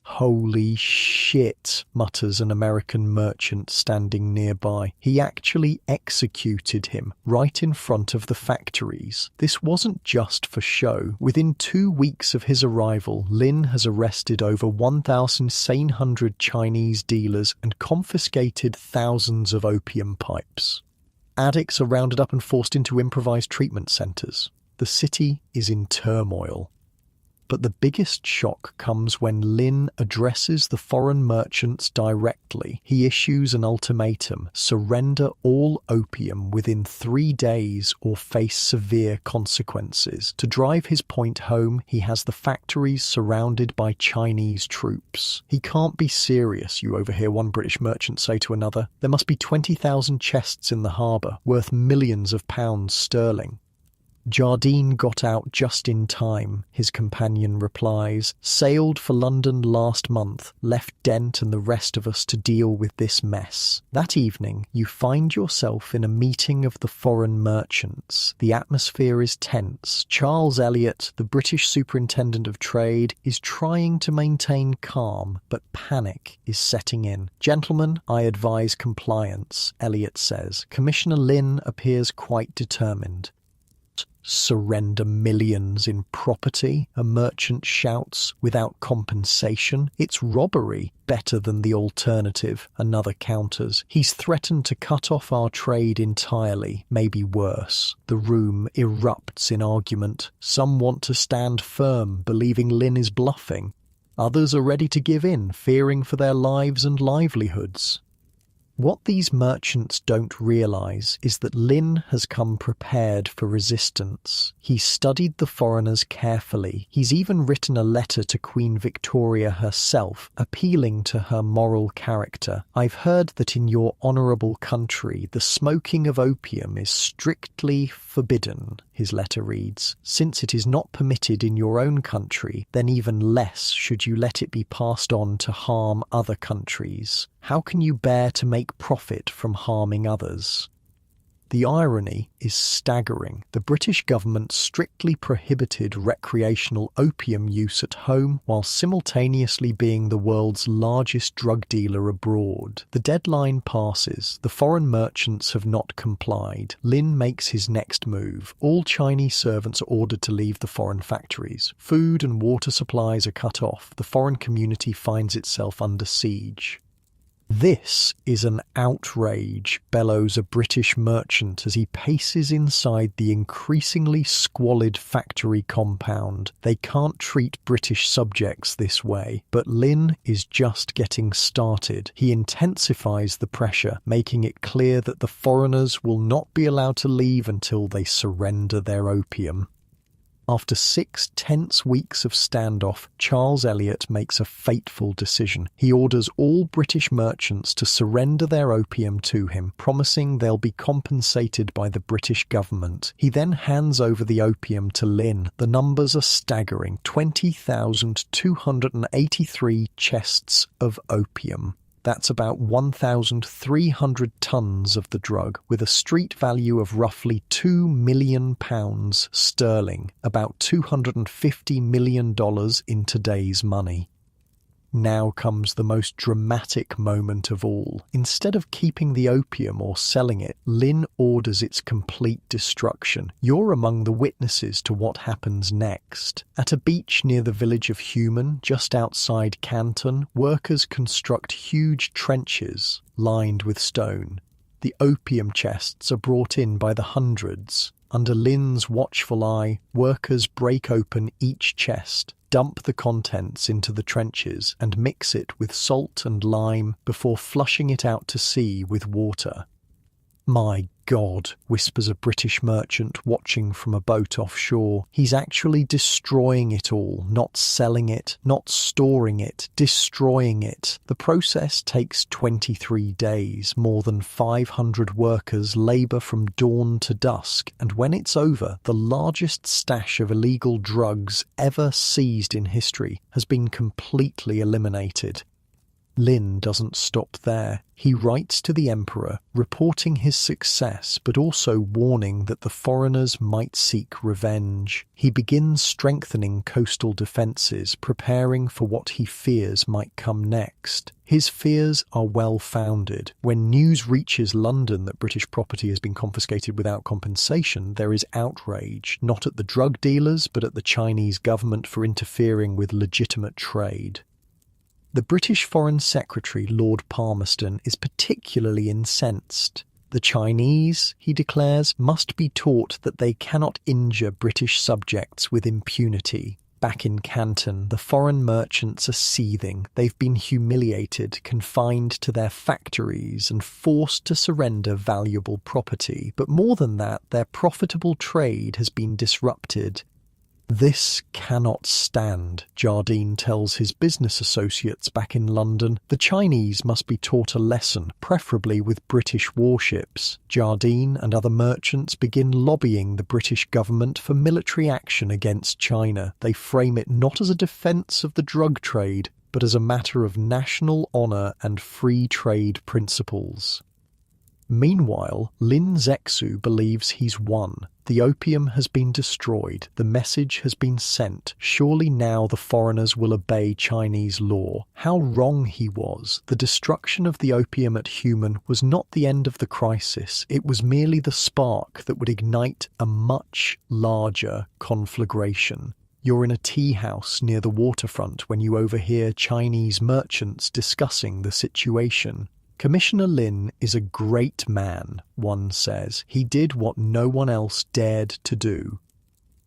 "Holy shit," mutters an American merchant standing nearby. "He actually executed him right in front of the factories." This wasn't just for show. Within 2 weeks of his arrival, Lin has arrested over 1,700 Chinese dealers and confiscated thousands of opium pipes. Addicts are rounded up and forced into improvised treatment centres. The city is in turmoil. But the biggest shock comes when Lin addresses the foreign merchants directly. He issues an ultimatum: surrender all opium within 3 days or face severe consequences. To drive his point home, he has the factories surrounded by Chinese troops. "He can't be serious," you overhear one British merchant say to another. "There must be 20,000 chests in the harbour, worth millions of pounds sterling." "Jardine got out just in time," his companion replies. "Sailed for London last month, left Dent and the rest of us to deal with this mess." That evening, you find yourself in a meeting of the foreign merchants. The atmosphere is tense. Charles Elliot, the British Superintendent of Trade, is trying to maintain calm, but panic is setting in. "Gentlemen, I advise compliance," Elliot says. Commissioner Lin appears quite determined. "Surrender millions in property," a merchant shouts, "without compensation. It's robbery." "Better than the alternative," another counters. "He's threatened to cut off our trade entirely, maybe worse." The room erupts in argument. Some want to stand firm, believing Lin is bluffing. Others are ready to give in, fearing for their lives and livelihoods. What these merchants don't realise is that Lin has come prepared for resistance. He's studied the foreigners carefully. He's even written a letter to Queen Victoria herself, appealing to her moral character. "I've heard that in your honourable country the smoking of opium is strictly forbidden," his letter reads. "Since it is not permitted in your own country, then even less should you let it be passed on to harm other countries. How can you bear to make profit from harming others?" The irony is staggering. The British government strictly prohibited recreational opium use at home while simultaneously being the world's largest drug dealer abroad. The deadline passes. The foreign merchants have not complied. Lin makes his next move. All Chinese servants are ordered to leave the foreign factories. Food and water supplies are cut off. The foreign community finds itself under siege. "This is an outrage," bellows a British merchant as he paces inside the increasingly squalid factory compound. They can't treat British subjects this way. But Lin is just getting started. He intensifies the pressure, making it clear that the foreigners will not be allowed to leave until they surrender their opium. After 6 tense weeks of standoff, Charles Elliot makes a fateful decision. He orders all British merchants to surrender their opium to him, promising they'll be compensated by the British government. He then hands over the opium to Lin. The numbers are staggering: 20,283 chests of opium. That's about 1,300 tons of the drug, with a street value of roughly £2 million sterling, about $250 million in today's money. Now comes the most dramatic moment of all. Instead of keeping the opium or selling it, Lin orders its complete destruction. You're among the witnesses to what happens next. At a beach near the village of Human, just outside Canton, workers construct huge trenches lined with stone. The opium chests are brought in by the hundreds. Under Lin's watchful eye, workers break open each chest, dump the contents into the trenches and mix it with salt and lime before flushing it out to sea with water. "My God," whispers a British merchant watching from a boat offshore. He's actually destroying it all, not selling it, not storing it, destroying it. The process takes 23 days. More than 500 workers labour from dawn to dusk, and when it's over, the largest stash of illegal drugs ever seized in history has been completely eliminated. Lin doesn't stop there. He writes to the Emperor, reporting his success, but also warning that the foreigners might seek revenge. He begins strengthening coastal defences, preparing for what he fears might come next. His fears are well-founded. When news reaches London that British property has been confiscated without compensation, there is outrage, not at the drug dealers, but at the Chinese government for interfering with legitimate trade. The British Foreign Secretary, Lord Palmerston, is particularly incensed. The Chinese, he declares, must be taught that they cannot injure British subjects with impunity. Back in Canton, the foreign merchants are seething. They've been humiliated, confined to their factories, and forced to surrender valuable property. But more than that, their profitable trade has been disrupted. This cannot stand, Jardine tells his business associates back in London. The Chinese must be taught a lesson, preferably with British warships. Jardine and other merchants begin lobbying the British government for military action against China. They frame it not as a defence of the drug trade, but as a matter of national honour and free trade principles. Meanwhile, Lin Zexu believes he's won. The opium has been destroyed. The message has been sent. Surely now the foreigners will obey Chinese law. How wrong he was. The destruction of the opium at Human was not the end of the crisis. It was merely the spark that would ignite a much larger conflagration. You're in a tea house near the waterfront when you overhear Chinese merchants discussing the situation. Commissioner Lin is a great man, one says. He did what no one else dared to do.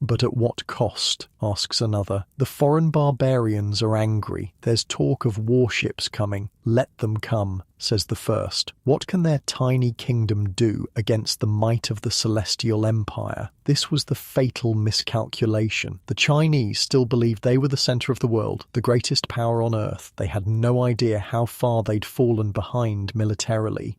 But at what cost? Asks another. The foreign barbarians are angry. There's talk of warships coming. Let them come, says the first. What can their tiny kingdom do against the might of the Celestial Empire? This was the fatal miscalculation. The Chinese still believed they were the centre of the world, the greatest power on earth. They had no idea how far they'd fallen behind militarily.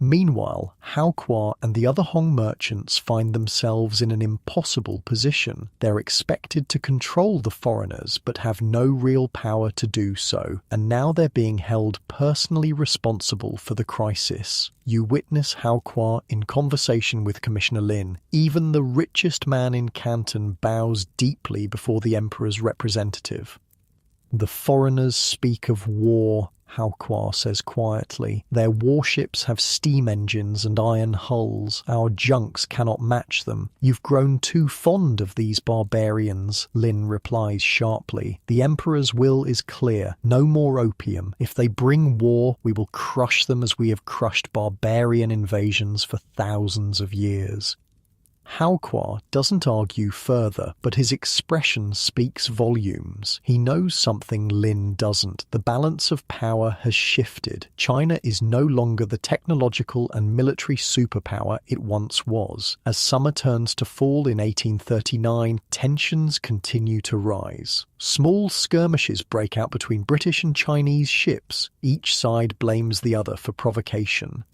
Meanwhile, Hao Kuo and the other Hong merchants find themselves in an impossible position. They're expected to control the foreigners, but have no real power to do so, and now they're being held personally responsible for the crisis. You witness Hao Kuo in conversation with Commissioner Lin. Even the richest man in Canton bows deeply before the Emperor's representative. The foreigners speak of war, Hao Kuo says quietly. Their warships have steam engines and iron hulls. Our junks cannot match them. You've grown too fond of these barbarians, Lin replies sharply. The Emperor's will is clear. No more opium. If they bring war, we will crush them as we have crushed barbarian invasions for thousands of years. Hao Kuo doesn't argue further, but his expression speaks volumes. He knows something Lin doesn't. The balance of power has shifted. China is no longer the technological and military superpower it once was. As summer turns to fall in 1839, tensions continue to rise. Small skirmishes break out between British and Chinese ships. Each side blames the other for provocation.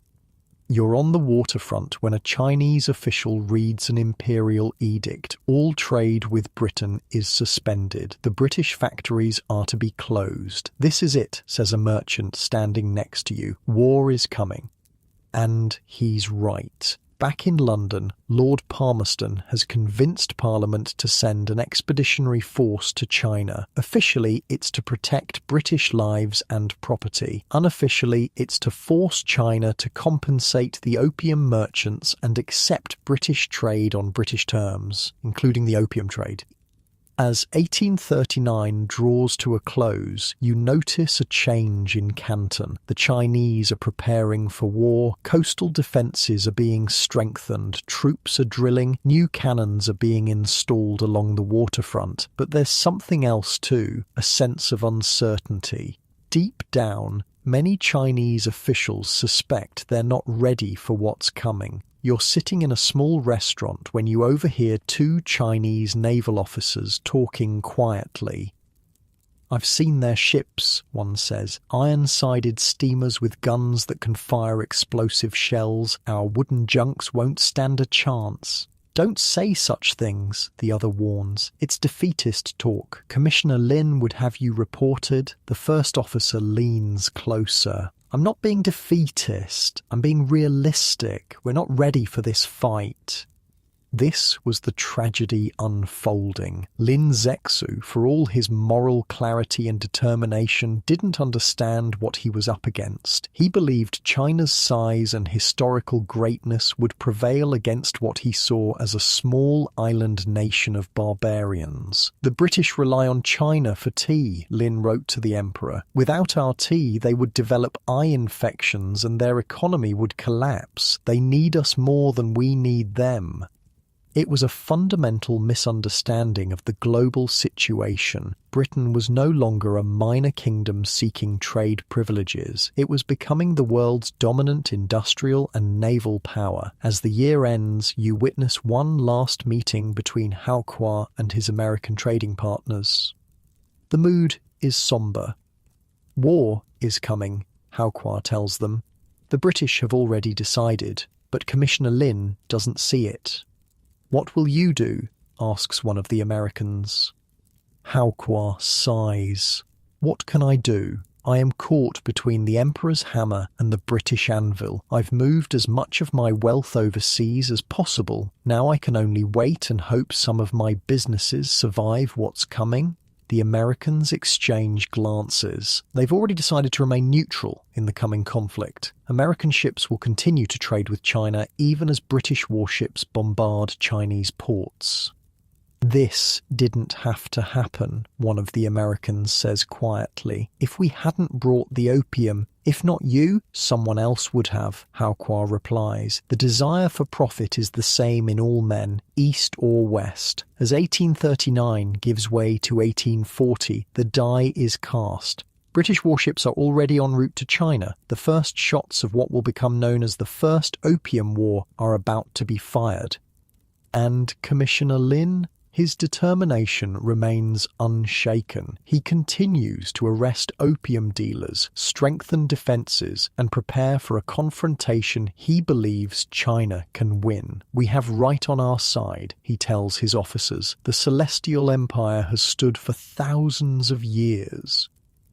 You're on the waterfront when a Chinese official reads an imperial edict. All trade with Britain is suspended. The British factories are to be closed. This is it, says a merchant standing next to you. War is coming. And he's right. Back in London, Lord Palmerston has convinced Parliament to send an expeditionary force to China. Officially, it's to protect British lives and property. Unofficially, it's to force China to compensate the opium merchants and accept British trade on British terms, including the opium trade. As 1839 draws to a close, you notice a change in Canton. The Chinese are preparing for war, coastal defences are being strengthened, troops are drilling, new cannons are being installed along the waterfront. But there's something else too, a sense of uncertainty. Deep down, many Chinese officials suspect they're not ready for what's coming. You're sitting in a small restaurant when you overhear two Chinese naval officers talking quietly. I've seen their ships, one says, iron-sided steamers with guns that can fire explosive shells. Our wooden junks won't stand a chance. Don't say such things, the other warns. It's defeatist talk. Commissioner Lin would have you reported. The first officer leans closer. I'm not being defeatist. I'm being realistic. We're not ready for this fight. This was the tragedy unfolding. Lin Zexu, for all his moral clarity and determination, didn't understand what he was up against. He believed China's size and historical greatness would prevail against what he saw as a small island nation of barbarians. The British rely on China for tea, Lin wrote to the Emperor. Without our tea, they would develop eye infections and their economy would collapse. They need us more than we need them. It was a fundamental misunderstanding of the global situation. Britain was no longer a minor kingdom seeking trade privileges. It was becoming the world's dominant industrial and naval power. As the year ends, you witness one last meeting between Hao Kuo and his American trading partners. The mood is somber. War is coming, Hao Kuo tells them. The British have already decided, but Commissioner Lin doesn't see it. "What will you do?" asks one of the Americans. Hao Kuo sighs. "What can I do? I am caught between the Emperor's hammer and the British anvil. I've moved as much of my wealth overseas as possible. Now I can only wait and hope some of my businesses survive what's coming." The Americans exchange glances. They've already decided to remain neutral in the coming conflict. American ships will continue to trade with China even as British warships bombard Chinese ports. "This didn't have to happen," one of the Americans says quietly. "If we hadn't brought the opium, if not you, someone else would have," Hao Kuo replies. "The desire for profit is the same in all men, east or west. As 1839 gives way to 1840, the die is cast. British warships are already en route to China. The first shots of what will become known as the First Opium War are about to be fired." And Commissioner Lin? His determination remains unshaken. He continues to arrest opium dealers, strengthen defences, and prepare for a confrontation he believes China can win. "We have right on our side," he tells his officers. "The Celestial Empire has stood for thousands of years.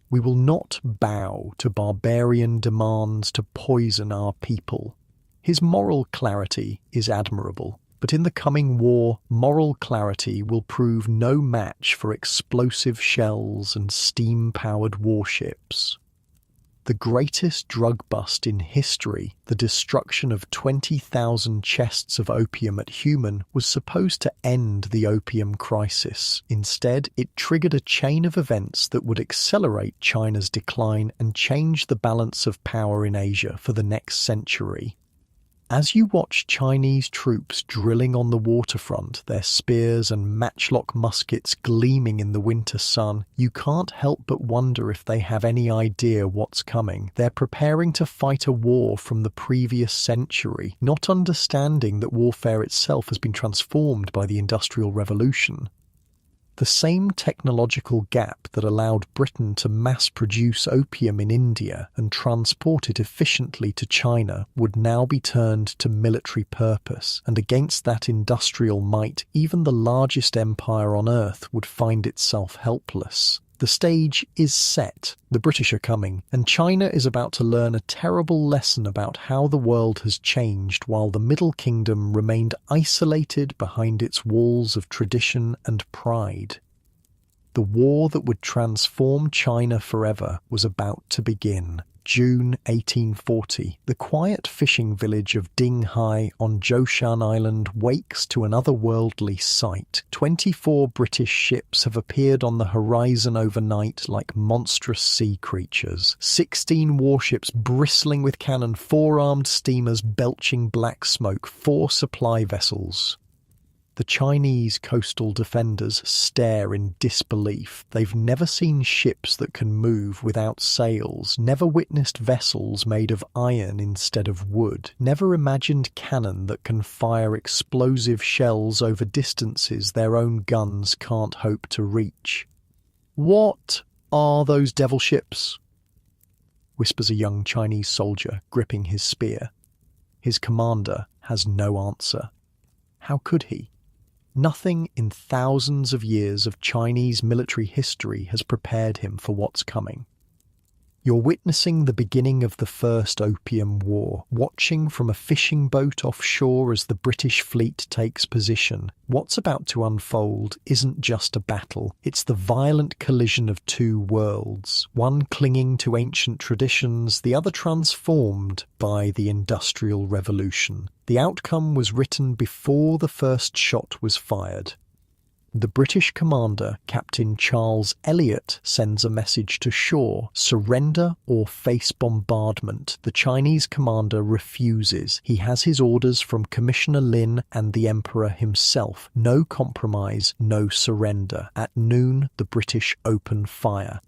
We will not bow to barbarian demands to poison our people." His moral clarity is admirable. But in the coming war, moral clarity will prove no match for explosive shells and steam-powered warships. The greatest drug bust in history, the destruction of 20,000 chests of opium at Human, was supposed to end the opium crisis. Instead, it triggered a chain of events that would accelerate China's decline and change the balance of power in Asia for the next century. As you watch Chinese troops drilling on the waterfront, their spears and matchlock muskets gleaming in the winter sun, you can't help but wonder if they have any idea what's coming. They're preparing to fight a war from the previous century, not understanding that warfare itself has been transformed by the Industrial Revolution. The same technological gap that allowed Britain to mass-produce opium in India and transport it efficiently to China would now be turned to military purpose, and against that industrial might, even the largest empire on earth would find itself helpless. The stage is set, the British are coming, and China is about to learn a terrible lesson about how the world has changed while the Middle Kingdom remained isolated behind its walls of tradition and pride. The war that would transform China forever was about to begin. June 1840, the quiet fishing village of Dinghai on Zhoushan Island wakes to an otherworldly sight. 24 British ships have appeared on the horizon overnight like monstrous sea creatures. 16 warships bristling with cannon, 4 armed steamers belching black smoke, 4 supply vessels. The Chinese coastal defenders stare in disbelief. They've never seen ships that can move without sails, never witnessed vessels made of iron instead of wood, never imagined cannon that can fire explosive shells over distances their own guns can't hope to reach. "What are those devil ships?" whispers a young Chinese soldier gripping his spear. His commander has no answer. How could he? Nothing in thousands of years of Chinese military history has prepared him for what's coming. You're witnessing the beginning of the First Opium War, watching from a fishing boat offshore as the British fleet takes position. What's about to unfold isn't just a battle, it's the violent collision of two worlds, one clinging to ancient traditions, the other transformed by the Industrial Revolution. The outcome was written before the first shot was fired. The British commander, Captain Charles Elliot, sends a message to shore: surrender or face bombardment. The Chinese commander refuses. He has his orders from Commissioner Lin and the Emperor himself. No compromise, no surrender. At noon, the British open fire.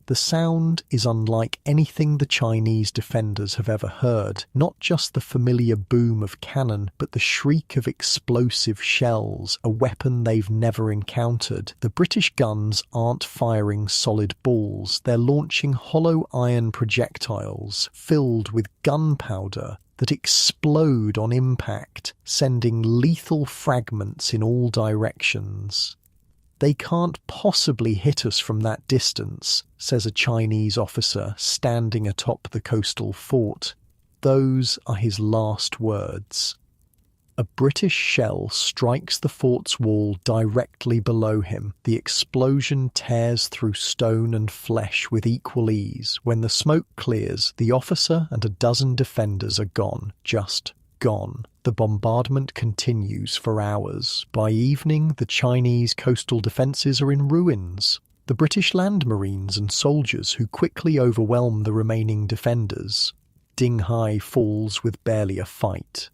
The sound is unlike anything the Chinese defenders have ever heard. Not just the familiar boom of cannon, but the shriek of explosive shells, a weapon they've never encountered. The British guns aren't firing solid balls. They're launching hollow iron projectiles filled with gunpowder that explode on impact, sending lethal fragments in all directions. "They can't possibly hit us from that distance," says a Chinese officer standing atop the coastal fort. Those are his last words. A British shell strikes the fort's wall directly below him. The explosion tears through stone and flesh with equal ease. When the smoke clears, the officer and a dozen defenders are gone. Just gone. The bombardment continues for hours. By evening, the Chinese coastal defences are in ruins. The British land marines and soldiers who quickly overwhelm the remaining defenders. Dinghai falls with barely a fight.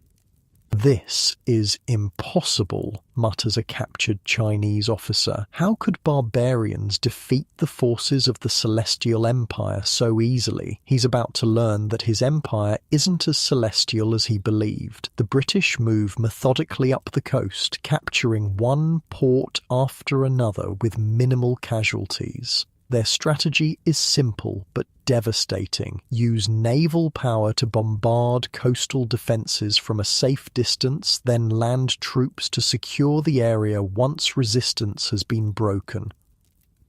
"This is impossible," mutters a captured Chinese officer. How could barbarians defeat the forces of the Celestial Empire so easily? He's about to learn that his empire isn't as celestial as he believed. The British move methodically up the coast, capturing one port after another with minimal casualties. Their strategy is simple but devastating. Use naval power to bombard coastal defences from a safe distance, then land troops to secure the area once resistance has been broken.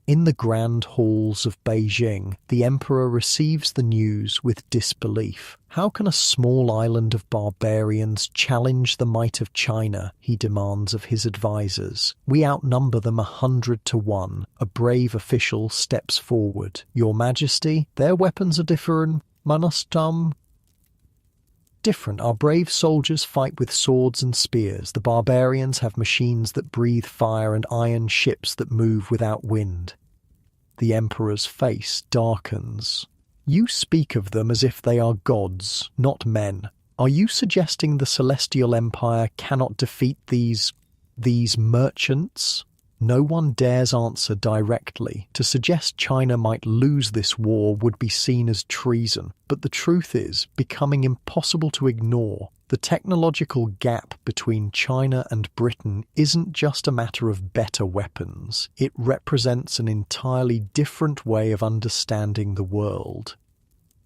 In the grand halls of Beijing, the emperor receives the news with disbelief. How can a small island of barbarians challenge the might of China, he demands of his advisers. "We outnumber them 100 to 1. A brave official steps forward. "Your Majesty, their weapons are different. Different. Our brave soldiers fight with swords and spears. The barbarians have machines that breathe fire and iron ships that move without wind." The emperor's face darkens. "You speak of them as if they are gods, not men. Are you suggesting the Celestial Empire cannot defeat these merchants?" No one dares answer directly. To suggest China might lose this war would be seen as treason, but the truth is becoming impossible to ignore. The technological gap between China and Britain isn't just a matter of better weapons. It represents an entirely different way of understanding the world.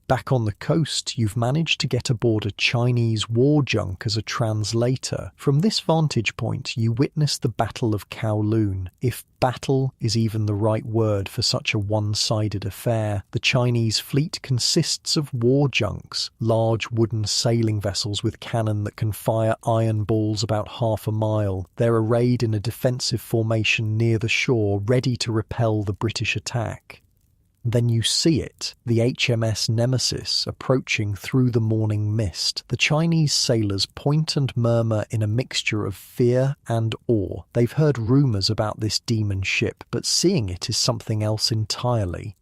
Back on the coast, you've managed to get aboard a Chinese war junk as a translator. From this vantage point, you witness the Battle of Kowloon. If battle is even the right word for such a one-sided affair, the Chinese fleet consists of war junks, large wooden sailing vessels with cannon that can fire iron balls about half a mile. They're arrayed in a defensive formation near the shore, ready to repel the British attack. Then you see it, the HMS Nemesis approaching through the morning mist. The Chinese sailors point and murmur in a mixture of fear and awe. They've heard rumours about this demon ship, but seeing it is something else entirely.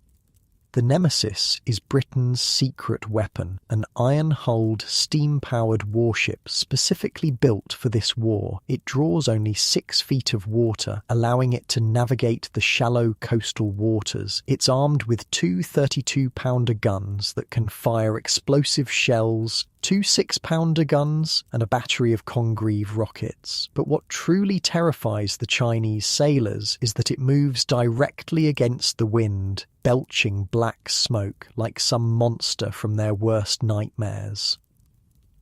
The Nemesis is Britain's secret weapon, an iron-hulled, steam-powered warship specifically built for this war. It draws only 6 feet of water, allowing it to navigate the shallow coastal waters. It's armed with 2 32-pounder guns that can fire explosive shells, 2 6-pounder guns, and a battery of Congreve rockets. But what truly terrifies the Chinese sailors is that it moves directly against the wind, belching black smoke like some monster from their worst nightmares.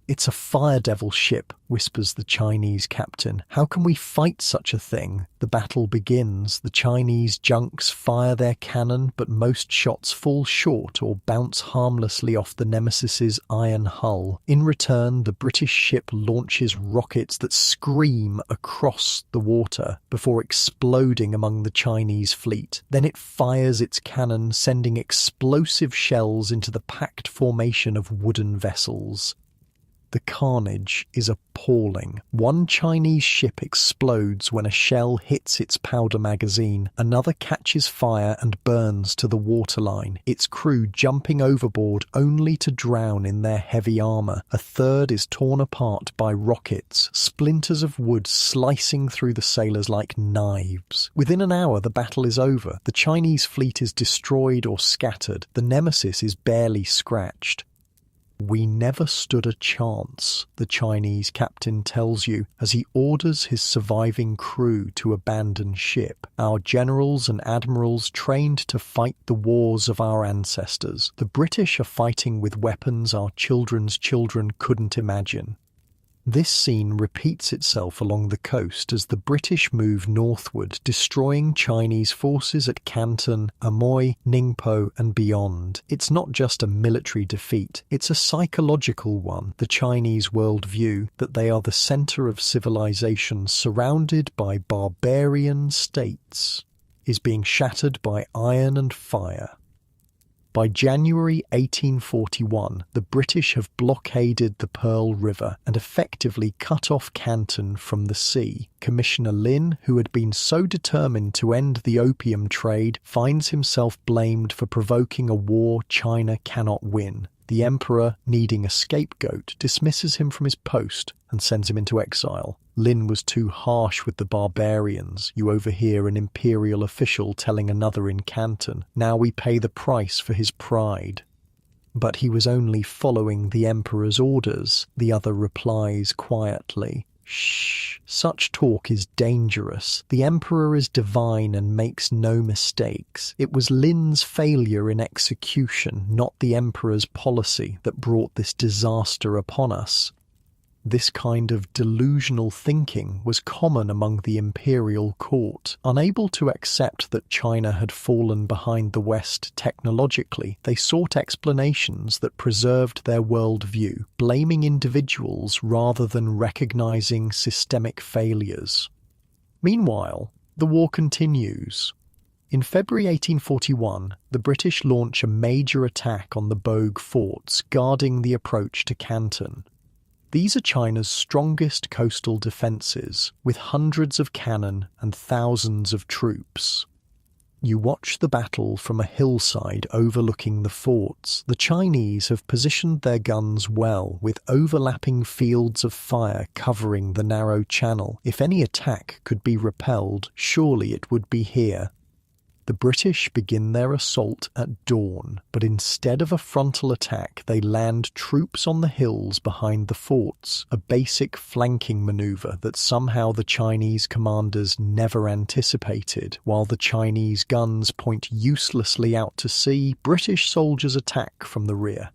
"It's a fire devil ship," whispers the Chinese captain. "How can we fight such a thing?" The battle begins. The Chinese junks fire their cannon, but most shots fall short or bounce harmlessly off the Nemesis's iron hull. In return, the British ship launches rockets that scream across the water before exploding among the Chinese fleet. Then it fires its cannon, sending explosive shells into the packed formation of wooden vessels. The carnage is appalling. One Chinese ship explodes when a shell hits its powder magazine. Another catches fire and burns to the waterline, its crew jumping overboard only to drown in their heavy armor. A third is torn apart by rockets, splinters of wood slicing through the sailors like knives. Within an hour, the battle is over. The Chinese fleet is destroyed or scattered. The nemesis is barely scratched. "We never stood a chance," the Chinese captain tells you as he orders his surviving crew to abandon ship. "Our generals and admirals trained to fight the wars of our ancestors. The British are fighting with weapons our children's children couldn't imagine." This scene repeats itself along the coast as the British move northward, destroying Chinese forces at Canton, Amoy, Ningpo, and beyond. It's not just a military defeat, it's a psychological one. The Chinese worldview, that they are the center of civilization surrounded by barbarian states, is being shattered by iron and fire. By January 1841, the British have blockaded the Pearl River and effectively cut off Canton from the sea. Commissioner Lin, who had been so determined to end the opium trade, finds himself blamed for provoking a war China cannot win. The emperor, needing a scapegoat, dismisses him from his post and sends him into exile. Lin was too harsh with the barbarians. You overhear an imperial official telling another in Canton, "Now we pay the price for his pride." But he was only following the emperor's orders, the other replies quietly. "Shh, such talk is dangerous. The emperor is divine and makes no mistakes. It was Lin's failure in execution, not the emperor's policy, that brought this disaster upon us." This kind of delusional thinking was common among the imperial court. Unable to accept that China had fallen behind the West technologically, they sought explanations that preserved their worldview, blaming individuals rather than recognizing systemic failures. Meanwhile, the war continues. In February 1841, the British launch a major attack on the Bogue forts guarding the approach to Canton. These are China's strongest coastal defences, with hundreds of cannon and thousands of troops. You watch the battle from a hillside overlooking the forts. The Chinese have positioned their guns well, with overlapping fields of fire covering the narrow channel. If any attack could be repelled, surely it would be here. The British begin their assault at dawn, but instead of a frontal attack, they land troops on the hills behind the forts, a basic flanking maneuver that somehow the Chinese commanders never anticipated. While the Chinese guns point uselessly out to sea, British soldiers attack from the rear.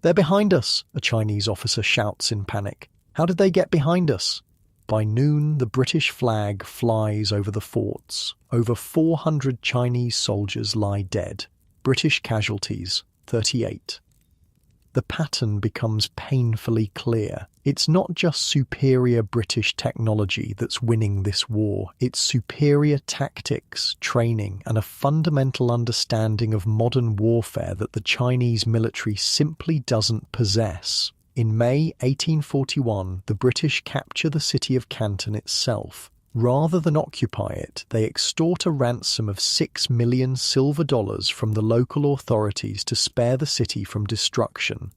"They're behind us," a Chinese officer shouts in panic. "How did they get behind us?" By noon, the British flag flies over the forts. Over 400 Chinese soldiers lie dead. British casualties, 38. The pattern becomes painfully clear. It's not just superior British technology that's winning this war. It's superior tactics, training, and a fundamental understanding of modern warfare that the Chinese military simply doesn't possess. In May 1841, the British capture the city of Canton itself. Rather than occupy it, they extort a ransom of $6 million silver from the local authorities to spare the city from destruction.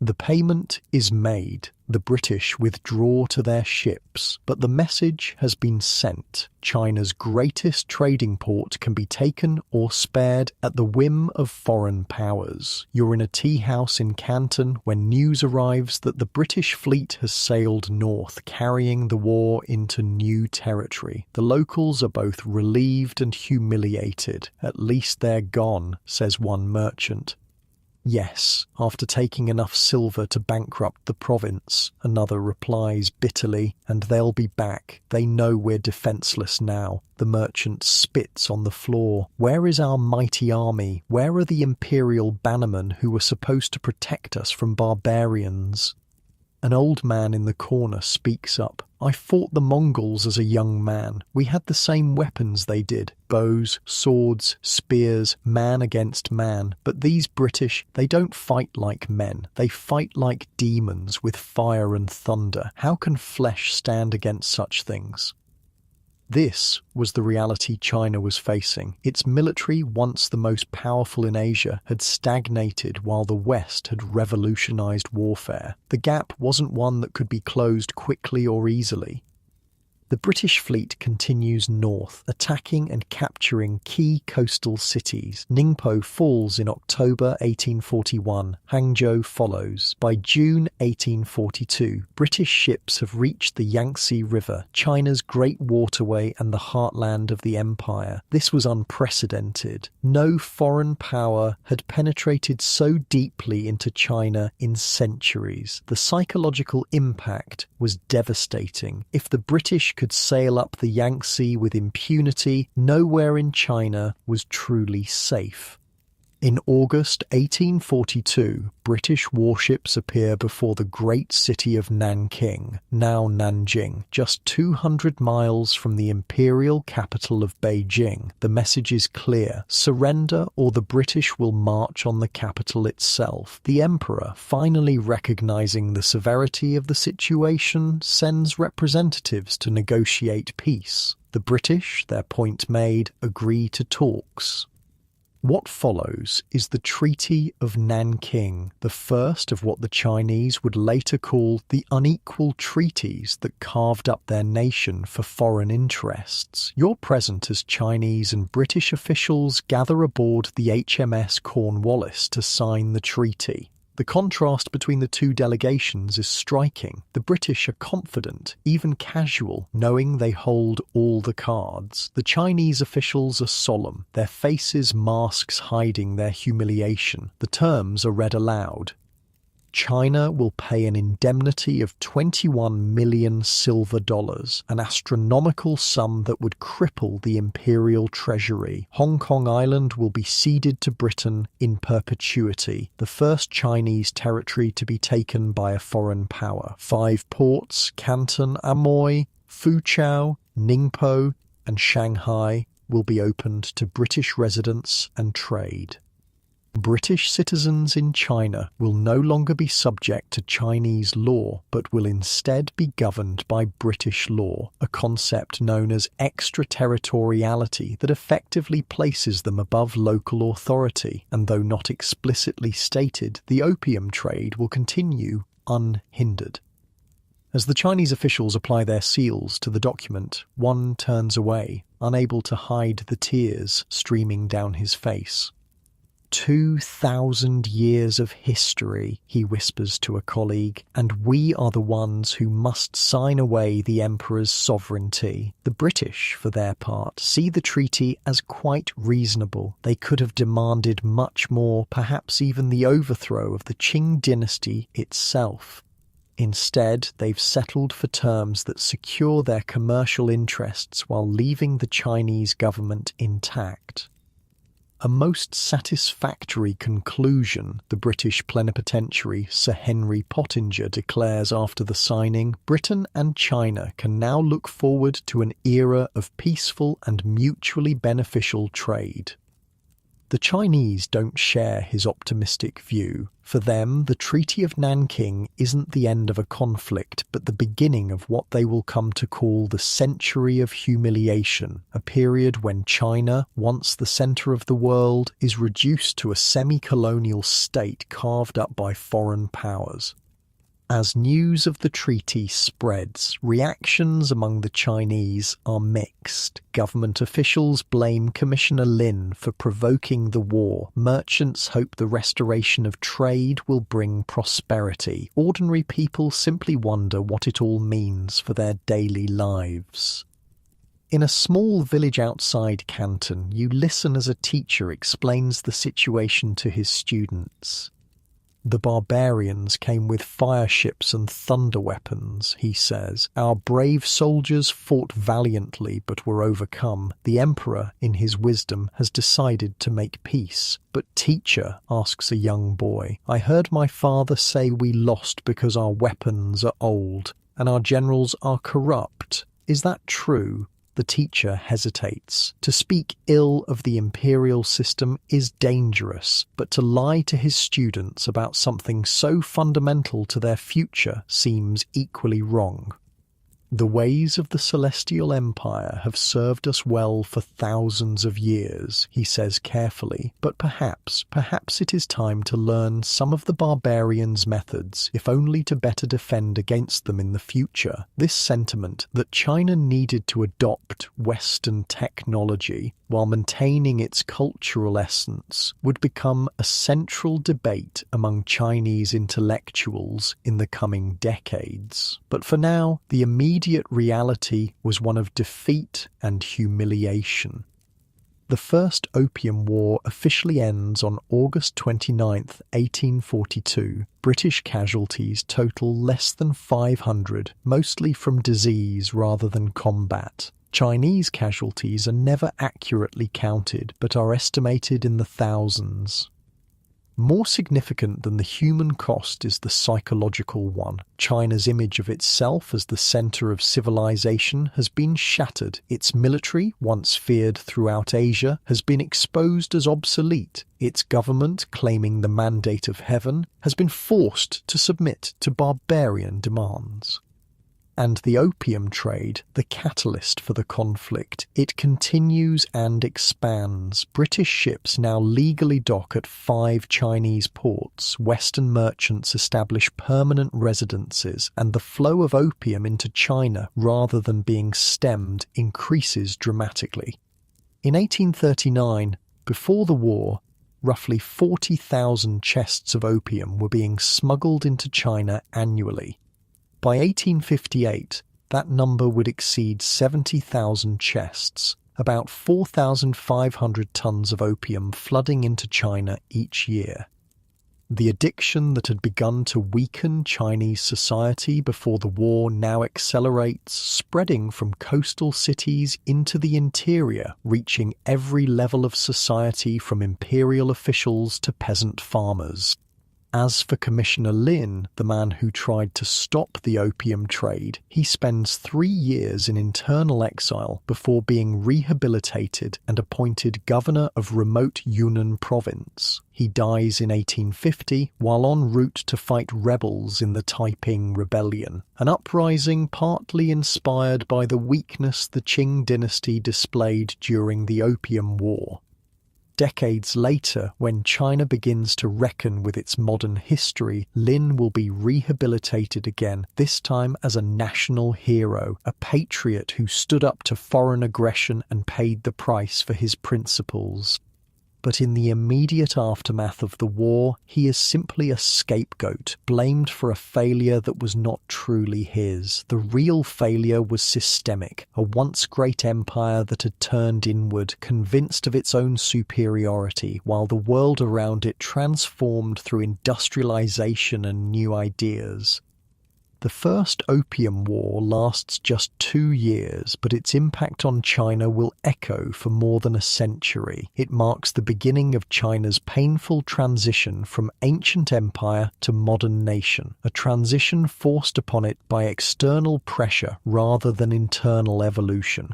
The payment is made. The British withdraw to their ships, but the message has been sent. China's greatest trading port can be taken or spared at the whim of foreign powers. You're in a tea house in Canton when news arrives that the British fleet has sailed north, carrying the war into new territory. The locals are both relieved and humiliated. "At least they're gone," says one merchant. "Yes, after taking enough silver to bankrupt the province," another replies bitterly, "and they'll be back. They know we're defenseless now." The merchant spits on the floor. "Where is our mighty army? Where are the imperial bannermen who were supposed to protect us from barbarians?" An old man in the corner speaks up. I fought the Mongols as a young man. We had the same weapons they did. Bows, swords, spears, man against man. But these British, they don't fight like men. They fight like demons with fire and thunder. How can flesh stand against such things? This was the reality China was facing. Its military, once the most powerful in Asia, had stagnated while the West had revolutionized warfare. The gap wasn't one that could be closed quickly or easily. The British fleet continues north, attacking and capturing key coastal cities. Ningpo falls in October 1841. Hangzhou follows. By June 1842, British ships have reached the Yangtze River, China's great waterway and the heartland of the empire. This was unprecedented. No foreign power had penetrated so deeply into China in centuries. The psychological impact was devastating. If the British could sail up the Yangtze with impunity, nowhere in China was truly safe. In August 1842, British warships appear before the great city of Nanking, now Nanjing, just 200 miles from the imperial capital of Beijing. The message is clear: surrender or the British will march on the capital itself. The emperor, finally recognizing the severity of the situation, sends representatives to negotiate peace. The British, their point made, agree to talks. What follows is the Treaty of Nanking, the first of what the Chinese would later call the unequal treaties that carved up their nation for foreign interests. You're present as Chinese and British officials gather aboard the HMS Cornwallis to sign the treaty. The contrast between the two delegations is striking. The British are confident, even casual, knowing they hold all the cards. The Chinese officials are solemn, their faces masks hiding their humiliation. The terms are read aloud. China will pay an indemnity of 21 million silver dollars, an astronomical sum that would cripple the imperial treasury. Hong Kong Island will be ceded to Britain in perpetuity, the first Chinese territory to be taken by a foreign power. 5 ports, Canton, Amoy, Foochow, Ningpo, and Shanghai, will be opened to British residents and trade. British citizens in China will no longer be subject to Chinese law, but will instead be governed by British law, a concept known as extraterritoriality that effectively places them above local authority, and though not explicitly stated, the opium trade will continue unhindered. As the Chinese officials apply their seals to the document, one turns away, unable to hide the tears streaming down his face. 2,000 years of history, he whispers to a colleague, and we are the ones who must sign away the emperor's sovereignty. The British, for their part, see the treaty as quite reasonable. They could have demanded much more, perhaps even the overthrow of the Qing Dynasty itself. Instead, they've settled for terms that secure their commercial interests while leaving the Chinese government intact. A most satisfactory conclusion, the British plenipotentiary Sir Henry Pottinger declares after the signing. Britain and China can now look forward to an era of peaceful and mutually beneficial trade. The Chinese don't share his optimistic view. For them, the Treaty of Nanking isn't the end of a conflict, but the beginning of what they will come to call the Century of Humiliation, a period when China, once the centre of the world, is reduced to a semi-colonial state carved up by foreign powers. As news of the treaty spreads, reactions among the Chinese are mixed. Government officials blame Commissioner Lin for provoking the war. Merchants hope the restoration of trade will bring prosperity. Ordinary people simply wonder what it all means for their daily lives. In a small village outside Canton, you listen as a teacher explains the situation to his students. The barbarians came with fire ships and thunder weapons, he says. Our brave soldiers fought valiantly but were overcome. The emperor, in his wisdom, has decided to make peace. But teacher, asks a young boy, I heard my father say we lost because our weapons are old. and our generals are corrupt. Is that true? The teacher hesitates. To speak ill of the imperial system is dangerous, but to lie to his students about something so fundamental to their future seems equally wrong. The ways of the Celestial Empire have served us well for thousands of years, he says carefully, but perhaps it is time to learn some of the barbarians' methods, if only to better defend against them in the future. This sentiment that China needed to adopt Western technology while maintaining its cultural essence would become a central debate among Chinese intellectuals in the coming decades. But for now, the immediate reality was one of defeat and humiliation. The First Opium War officially ends on August 29, 1842. British casualties total less than 500, mostly from disease rather than combat. Chinese casualties are never accurately counted, but are estimated in the thousands. More significant than the human cost is the psychological one. China's image of itself as the center of civilization has been shattered. Its military, once feared throughout Asia, has been exposed as obsolete. Its government, claiming the mandate of heaven, has been forced to submit to barbarian demands. And the opium trade, the catalyst for the conflict, it continues and expands. British ships now legally dock at 5 Chinese ports. Western merchants establish permanent residences, and the flow of opium into China, rather than being stemmed, increases dramatically. In 1839, before the war, roughly 40,000 chests of opium were being smuggled into China annually. By 1858, that number would exceed 70,000 chests, about 4,500 tons of opium flooding into China each year. The addiction that had begun to weaken Chinese society before the war now accelerates, spreading from coastal cities into the interior, reaching every level of society from imperial officials to peasant farmers. As for Commissioner Lin, the man who tried to stop the opium trade, he spends 3 years in internal exile before being rehabilitated and appointed governor of remote Yunnan province. He dies in 1850 while en route to fight rebels in the Taiping Rebellion, an uprising partly inspired by the weakness the Qing Dynasty displayed during the Opium War. Decades later, when China begins to reckon with its modern history, Lin will be rehabilitated again, this time as a national hero, a patriot who stood up to foreign aggression and paid the price for his principles. But in the immediate aftermath of the war, he is simply a scapegoat, blamed for a failure that was not truly his. The real failure was systemic, a once great empire that had turned inward, convinced of its own superiority, while the world around it transformed through industrialization and new ideas. The First Opium War lasts just 2 years, but its impact on China will echo for more than a century. It marks the beginning of China's painful transition from ancient empire to modern nation, a transition forced upon it by external pressure rather than internal evolution.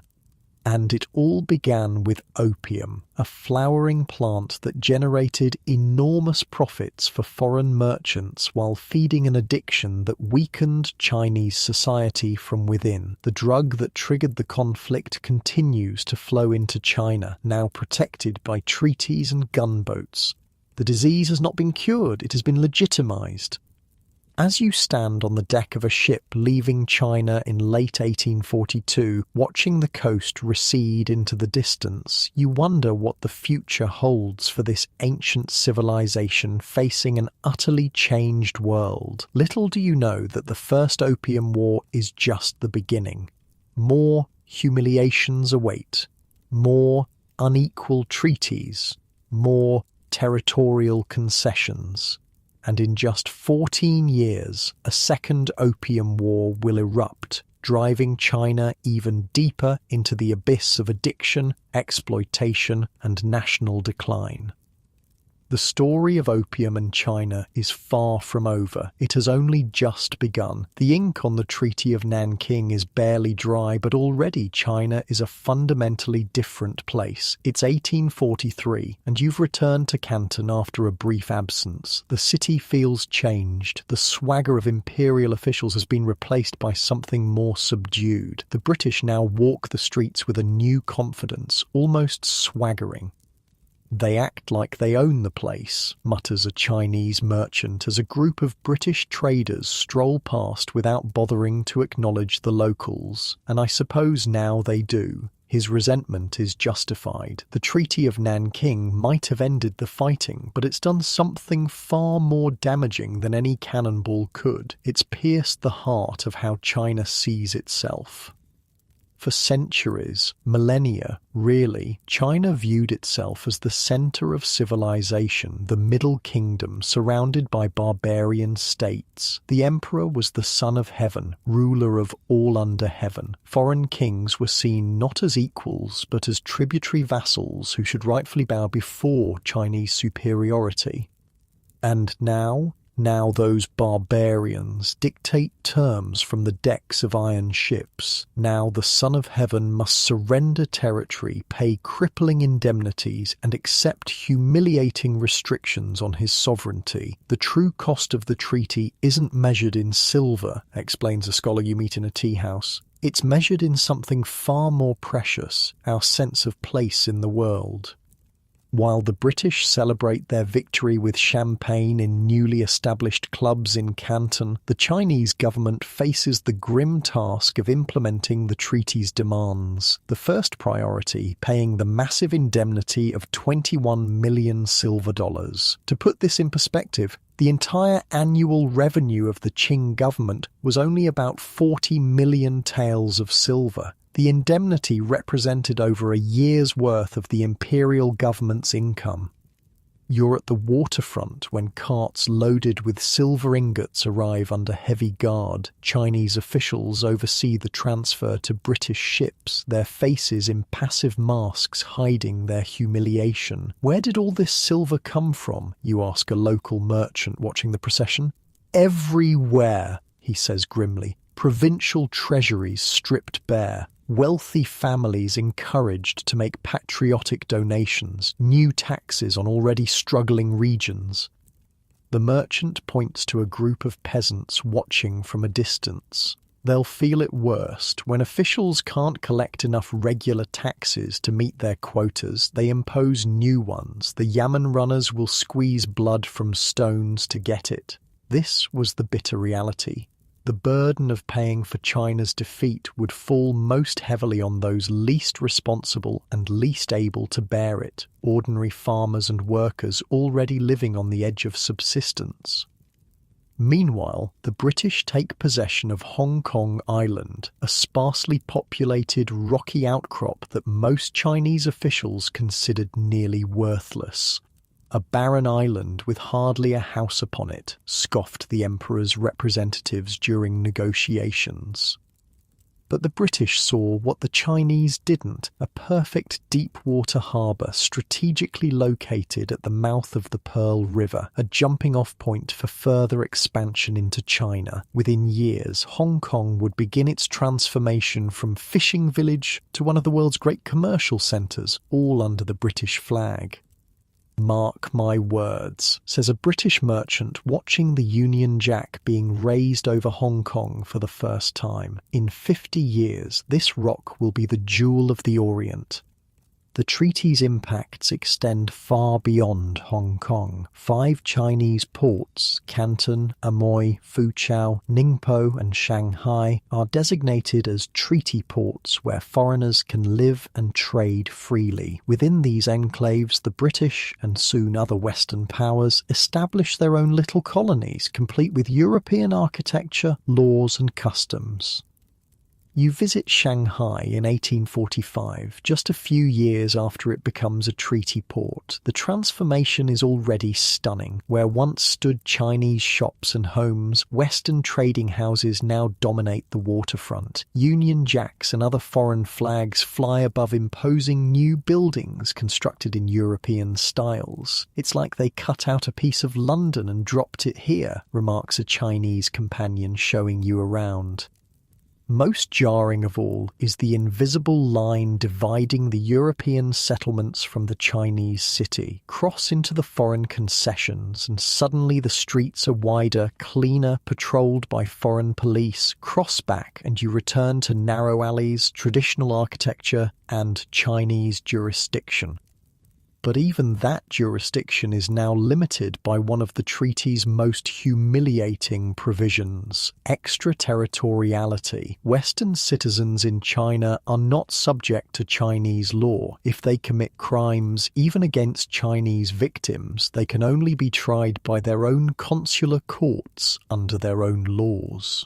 And it all began with opium, a flowering plant that generated enormous profits for foreign merchants while feeding an addiction that weakened Chinese society from within. The drug that triggered the conflict continues to flow into China, now protected by treaties and gunboats. The disease has not been cured, it has been legitimized. As you stand on the deck of a ship leaving China in late 1842, watching the coast recede into the distance, you wonder what the future holds for this ancient civilization facing an utterly changed world. Little do you know that the First Opium War is just the beginning. More humiliations await, more unequal treaties, more territorial concessions. And in just 14 years, a second opium war will erupt, driving China even deeper into the abyss of addiction, exploitation, and national decline. The story of opium and China is far from over. It has only just begun. The ink on the Treaty of Nanking is barely dry, but already China is a fundamentally different place. It's 1843, and you've returned to Canton after a brief absence. The city feels changed. The swagger of imperial officials has been replaced by something more subdued. The British now walk the streets with a new confidence, almost swaggering. "They act like they own the place," mutters a Chinese merchant as a group of British traders stroll past without bothering to acknowledge the locals. And I suppose now they do. His resentment is justified. The Treaty of Nanking might have ended the fighting, but it's done something far more damaging than any cannonball could. It's pierced the heart of how China sees itself. For centuries, millennia, really, China viewed itself as the center of civilization, the Middle Kingdom surrounded by barbarian states. The emperor was the son of heaven, ruler of all under heaven. Foreign kings were seen not as equals, but as tributary vassals who should rightfully bow before Chinese superiority. And now those barbarians dictate terms from the decks of iron ships. Now the Son of Heaven must surrender territory, pay crippling indemnities, and accept humiliating restrictions on his sovereignty. The true cost of the treaty isn't measured in silver, explains a scholar you meet in a tea house. It's measured in something far more precious, our sense of place in the world. While the British celebrate their victory with champagne in newly established clubs in Canton, the Chinese government faces the grim task of implementing the treaty's demands. The first priority, paying the massive indemnity of 21 million silver dollars. To put this in perspective, the entire annual revenue of the Qing government was only about 40 million taels of silver. The indemnity represented over a year's worth of the imperial government's income. You're at the waterfront when carts loaded with silver ingots arrive under heavy guard. Chinese officials oversee the transfer to British ships, their faces impassive masks hiding their humiliation. "Where did all this silver come from?" you ask a local merchant watching the procession. "Everywhere," he says grimly. "Provincial treasuries stripped bare. Wealthy families encouraged to make patriotic donations, new taxes on already struggling regions." The merchant points to a group of peasants watching from a distance. They'll feel it worst. When officials can't collect enough regular taxes to meet their quotas, they impose new ones. The yamen runners will squeeze blood from stones to get it. This was the bitter reality. The burden of paying for China's defeat would fall most heavily on those least responsible and least able to bear it, ordinary farmers and workers already living on the edge of subsistence. Meanwhile, the British take possession of Hong Kong Island, a sparsely populated rocky outcrop that most Chinese officials considered nearly worthless. "A barren island with hardly a house upon it," scoffed the emperor's representatives during negotiations. But the British saw what the Chinese didn't, a perfect deep-water harbour strategically located at the mouth of the Pearl River, a jumping-off point for further expansion into China. Within years, Hong Kong would begin its transformation from fishing village to one of the world's great commercial centres, all under the British flag. "Mark my words," says a British merchant watching the Union Jack being raised over Hong Kong for the first time. "In 50 years, this rock will be the jewel of the Orient." The treaty's impacts extend far beyond Hong Kong. 5 Chinese ports, Canton, Amoy, Foochow, Ningpo and Shanghai, are designated as treaty ports where foreigners can live and trade freely. Within these enclaves, the British, and soon other Western powers, establish their own little colonies, complete with European architecture, laws and customs. You visit Shanghai in 1845, just a few years after it becomes a treaty port. The transformation is already stunning. Where once stood Chinese shops and homes, Western trading houses now dominate the waterfront. Union Jacks and other foreign flags fly above imposing new buildings constructed in European styles. It's like they cut out a piece of London and dropped it here, remarks a Chinese companion showing you around. Most jarring of all is the invisible line dividing the European settlements from the Chinese city. Cross into the foreign concessions and suddenly the streets are wider, cleaner, patrolled by foreign police. Cross back and you return to narrow alleys, traditional architecture, and Chinese jurisdiction. But even that jurisdiction is now limited by one of the treaty's most humiliating provisions: extraterritoriality. Western citizens in China are not subject to Chinese law. If they commit crimes, even against Chinese victims, they can only be tried by their own consular courts under their own laws.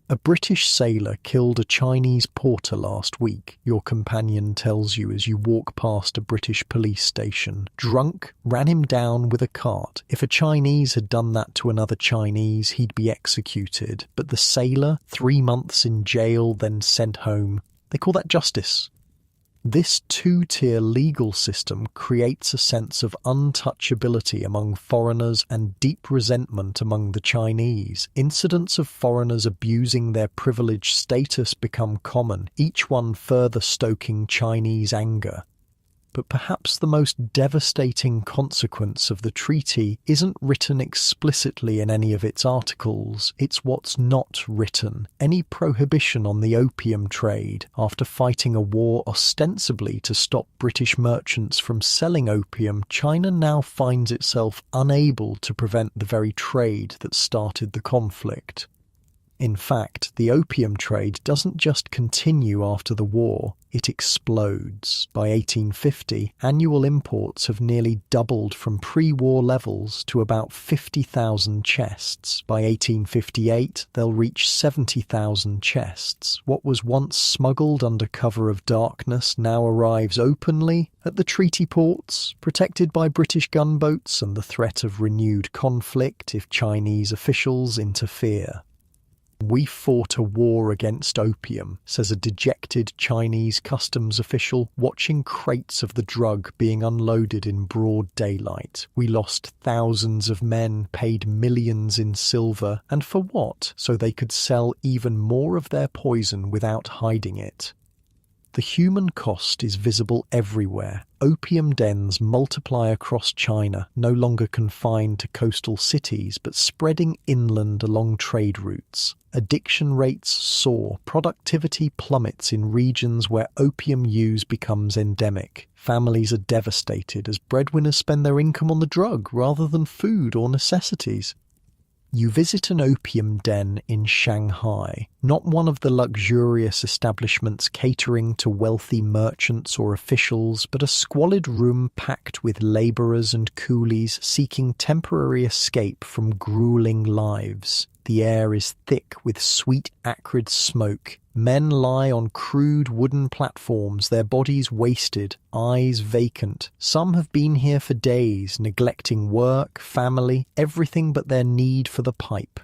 A British sailor killed a Chinese porter last week, your companion tells you as you walk past a British police station. Drunk, ran him down with a cart. If a Chinese had done that to another Chinese, he'd be executed. But the sailor, 3 months in jail, then sent home. They call that justice. This two-tier legal system creates a sense of untouchability among foreigners and deep resentment among the Chinese. Incidents of foreigners abusing their privileged status become common, each one further stoking Chinese anger. But perhaps the most devastating consequence of the treaty isn't written explicitly in any of its articles, it's what's not written. Any prohibition on the opium trade, after fighting a war ostensibly to stop British merchants from selling opium, China now finds itself unable to prevent the very trade that started the conflict. In fact, the opium trade doesn't just continue after the war, it explodes. By 1850, annual imports have nearly doubled from pre-war levels to about 50,000 chests. By 1858, they'll reach 70,000 chests. What was once smuggled under cover of darkness now arrives openly at the treaty ports, protected by British gunboats and the threat of renewed conflict if Chinese officials interfere. "We fought a war against opium," says a dejected Chinese customs official watching crates of the drug being unloaded in broad daylight. "We lost thousands of men, paid millions in silver, and for what? So they could sell even more of their poison without hiding it." The human cost is visible everywhere. Opium dens multiply across China, no longer confined to coastal cities, but spreading inland along trade routes. Addiction rates soar, productivity plummets in regions where opium use becomes endemic. Families are devastated as breadwinners spend their income on the drug rather than food or necessities. You visit an opium den in Shanghai, not one of the luxurious establishments catering to wealthy merchants or officials, but a squalid room packed with labourers and coolies seeking temporary escape from gruelling lives. The air is thick with sweet, acrid smoke. Men lie on crude wooden platforms, their bodies wasted, eyes vacant. Some have been here for days, neglecting work, family, everything but their need for the pipe.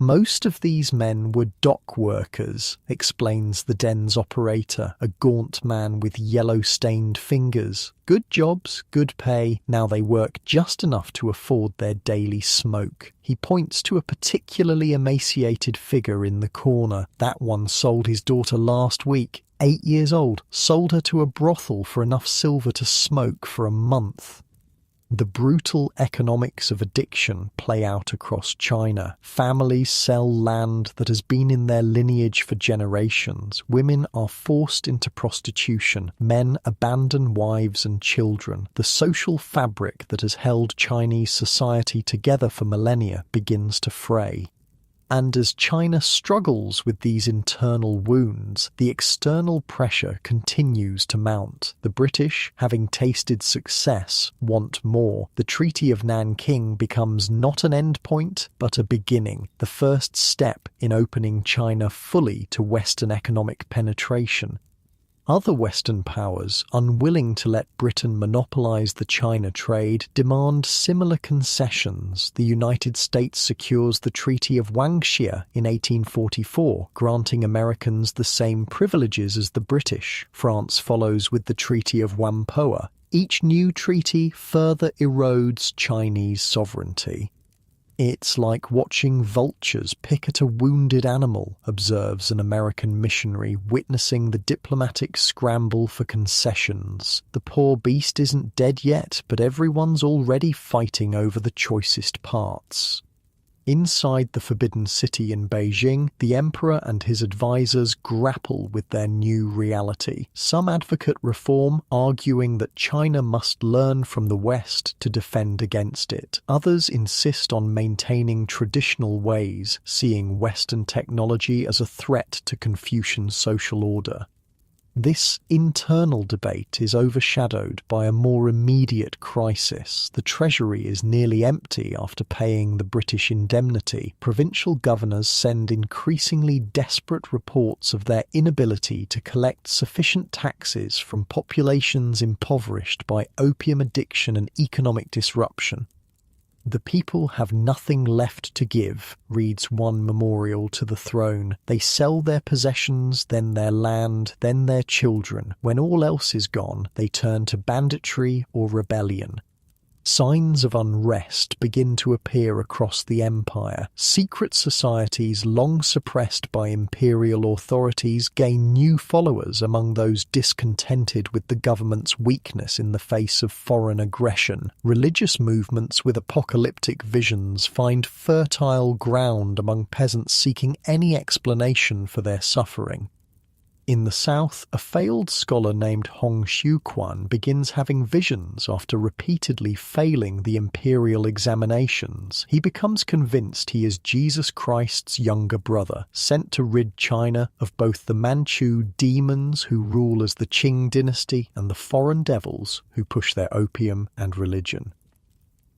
Most of these men were dock workers, explains the den's operator, a gaunt man with yellow-stained fingers. Good jobs, good pay, now they work just enough to afford their daily smoke. He points to a particularly emaciated figure in the corner. That one sold his daughter last week, 8 years old, sold her to a brothel for enough silver to smoke for a month. The brutal economics of addiction play out across China. Families sell land that has been in their lineage for generations. Women are forced into prostitution. Men abandon wives and children. The social fabric that has held Chinese society together for millennia begins to fray. And as China struggles with these internal wounds, the external pressure continues to mount. The British, having tasted success, want more. The Treaty of Nanking becomes not an endpoint, but a beginning, the first step in opening China fully to Western economic penetration. Other Western powers, unwilling to let Britain monopolize the China trade, demand similar concessions. The United States secures the Treaty of Wangxia in 1844, granting Americans the same privileges as the British. France follows with the Treaty of Whampoa. Each new treaty further erodes Chinese sovereignty. It's like watching vultures pick at a wounded animal, observes an American missionary witnessing the diplomatic scramble for concessions. The poor beast isn't dead yet, but everyone's already fighting over the choicest parts. Inside the Forbidden City in Beijing, the emperor and his advisors grapple with their new reality. Some advocate reform, arguing that China must learn from the West to defend against it. Others insist on maintaining traditional ways, seeing Western technology as a threat to Confucian social order. This internal debate is overshadowed by a more immediate crisis. The treasury is nearly empty after paying the British indemnity. Provincial governors send increasingly desperate reports of their inability to collect sufficient taxes from populations impoverished by opium addiction and economic disruption. The people have nothing left to give, reads one memorial to the throne. They sell their possessions, then their land, then their children. When all else is gone, they turn to banditry or rebellion. Signs of unrest begin to appear across the empire. Secret societies long suppressed by imperial authorities gain new followers among those discontented with the government's weakness in the face of foreign aggression. Religious movements with apocalyptic visions find fertile ground among peasants seeking any explanation for their suffering. In the south, a failed scholar named Hong Xiuquan begins having visions after repeatedly failing the imperial examinations. He becomes convinced he is Jesus Christ's younger brother, sent to rid China of both the Manchu demons who rule as the Qing Dynasty and the foreign devils who push their opium and religion.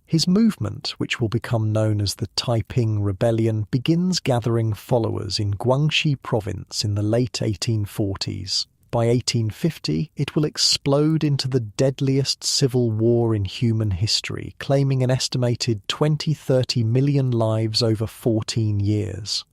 His movement, which will become known as the Taiping Rebellion, begins gathering followers in Guangxi province in the late 1840s. By 1850, it will explode into the deadliest civil war in human history, claiming an estimated 20-30 million lives over 14 years.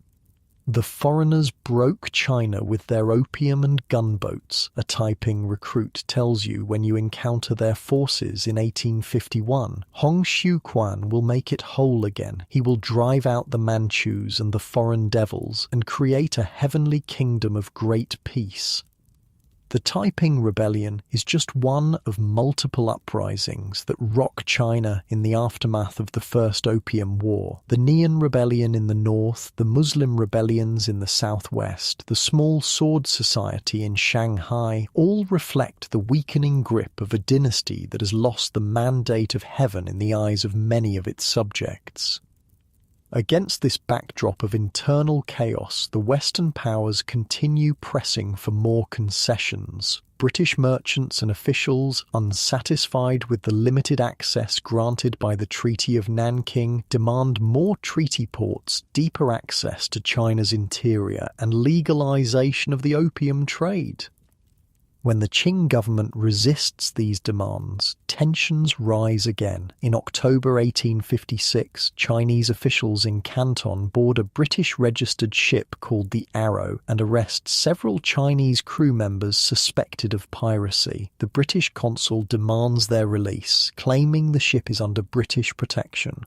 The foreigners broke China with their opium and gunboats, a Taiping recruit tells you when you encounter their forces in 1851. Hong Xiuquan will make it whole again. He will drive out the Manchus and the foreign devils and create a heavenly kingdom of great peace. The Taiping Rebellion is just one of multiple uprisings that rock China in the aftermath of the First Opium War. The Nian Rebellion in the north, the Muslim rebellions in the southwest, the small sword society in Shanghai all reflect the weakening grip of a dynasty that has lost the mandate of heaven in the eyes of many of its subjects. Against this backdrop of internal chaos, the Western powers continue pressing for more concessions. British merchants and officials, unsatisfied with the limited access granted by the Treaty of Nanking, demand more treaty ports, deeper access to China's interior, and legalization of the opium trade. When the Qing government resists these demands, tensions rise again. In October 1856, Chinese officials in Canton board a British-registered ship called the Arrow and arrest several Chinese crew members suspected of piracy. The British consul demands their release, claiming the ship is under British protection.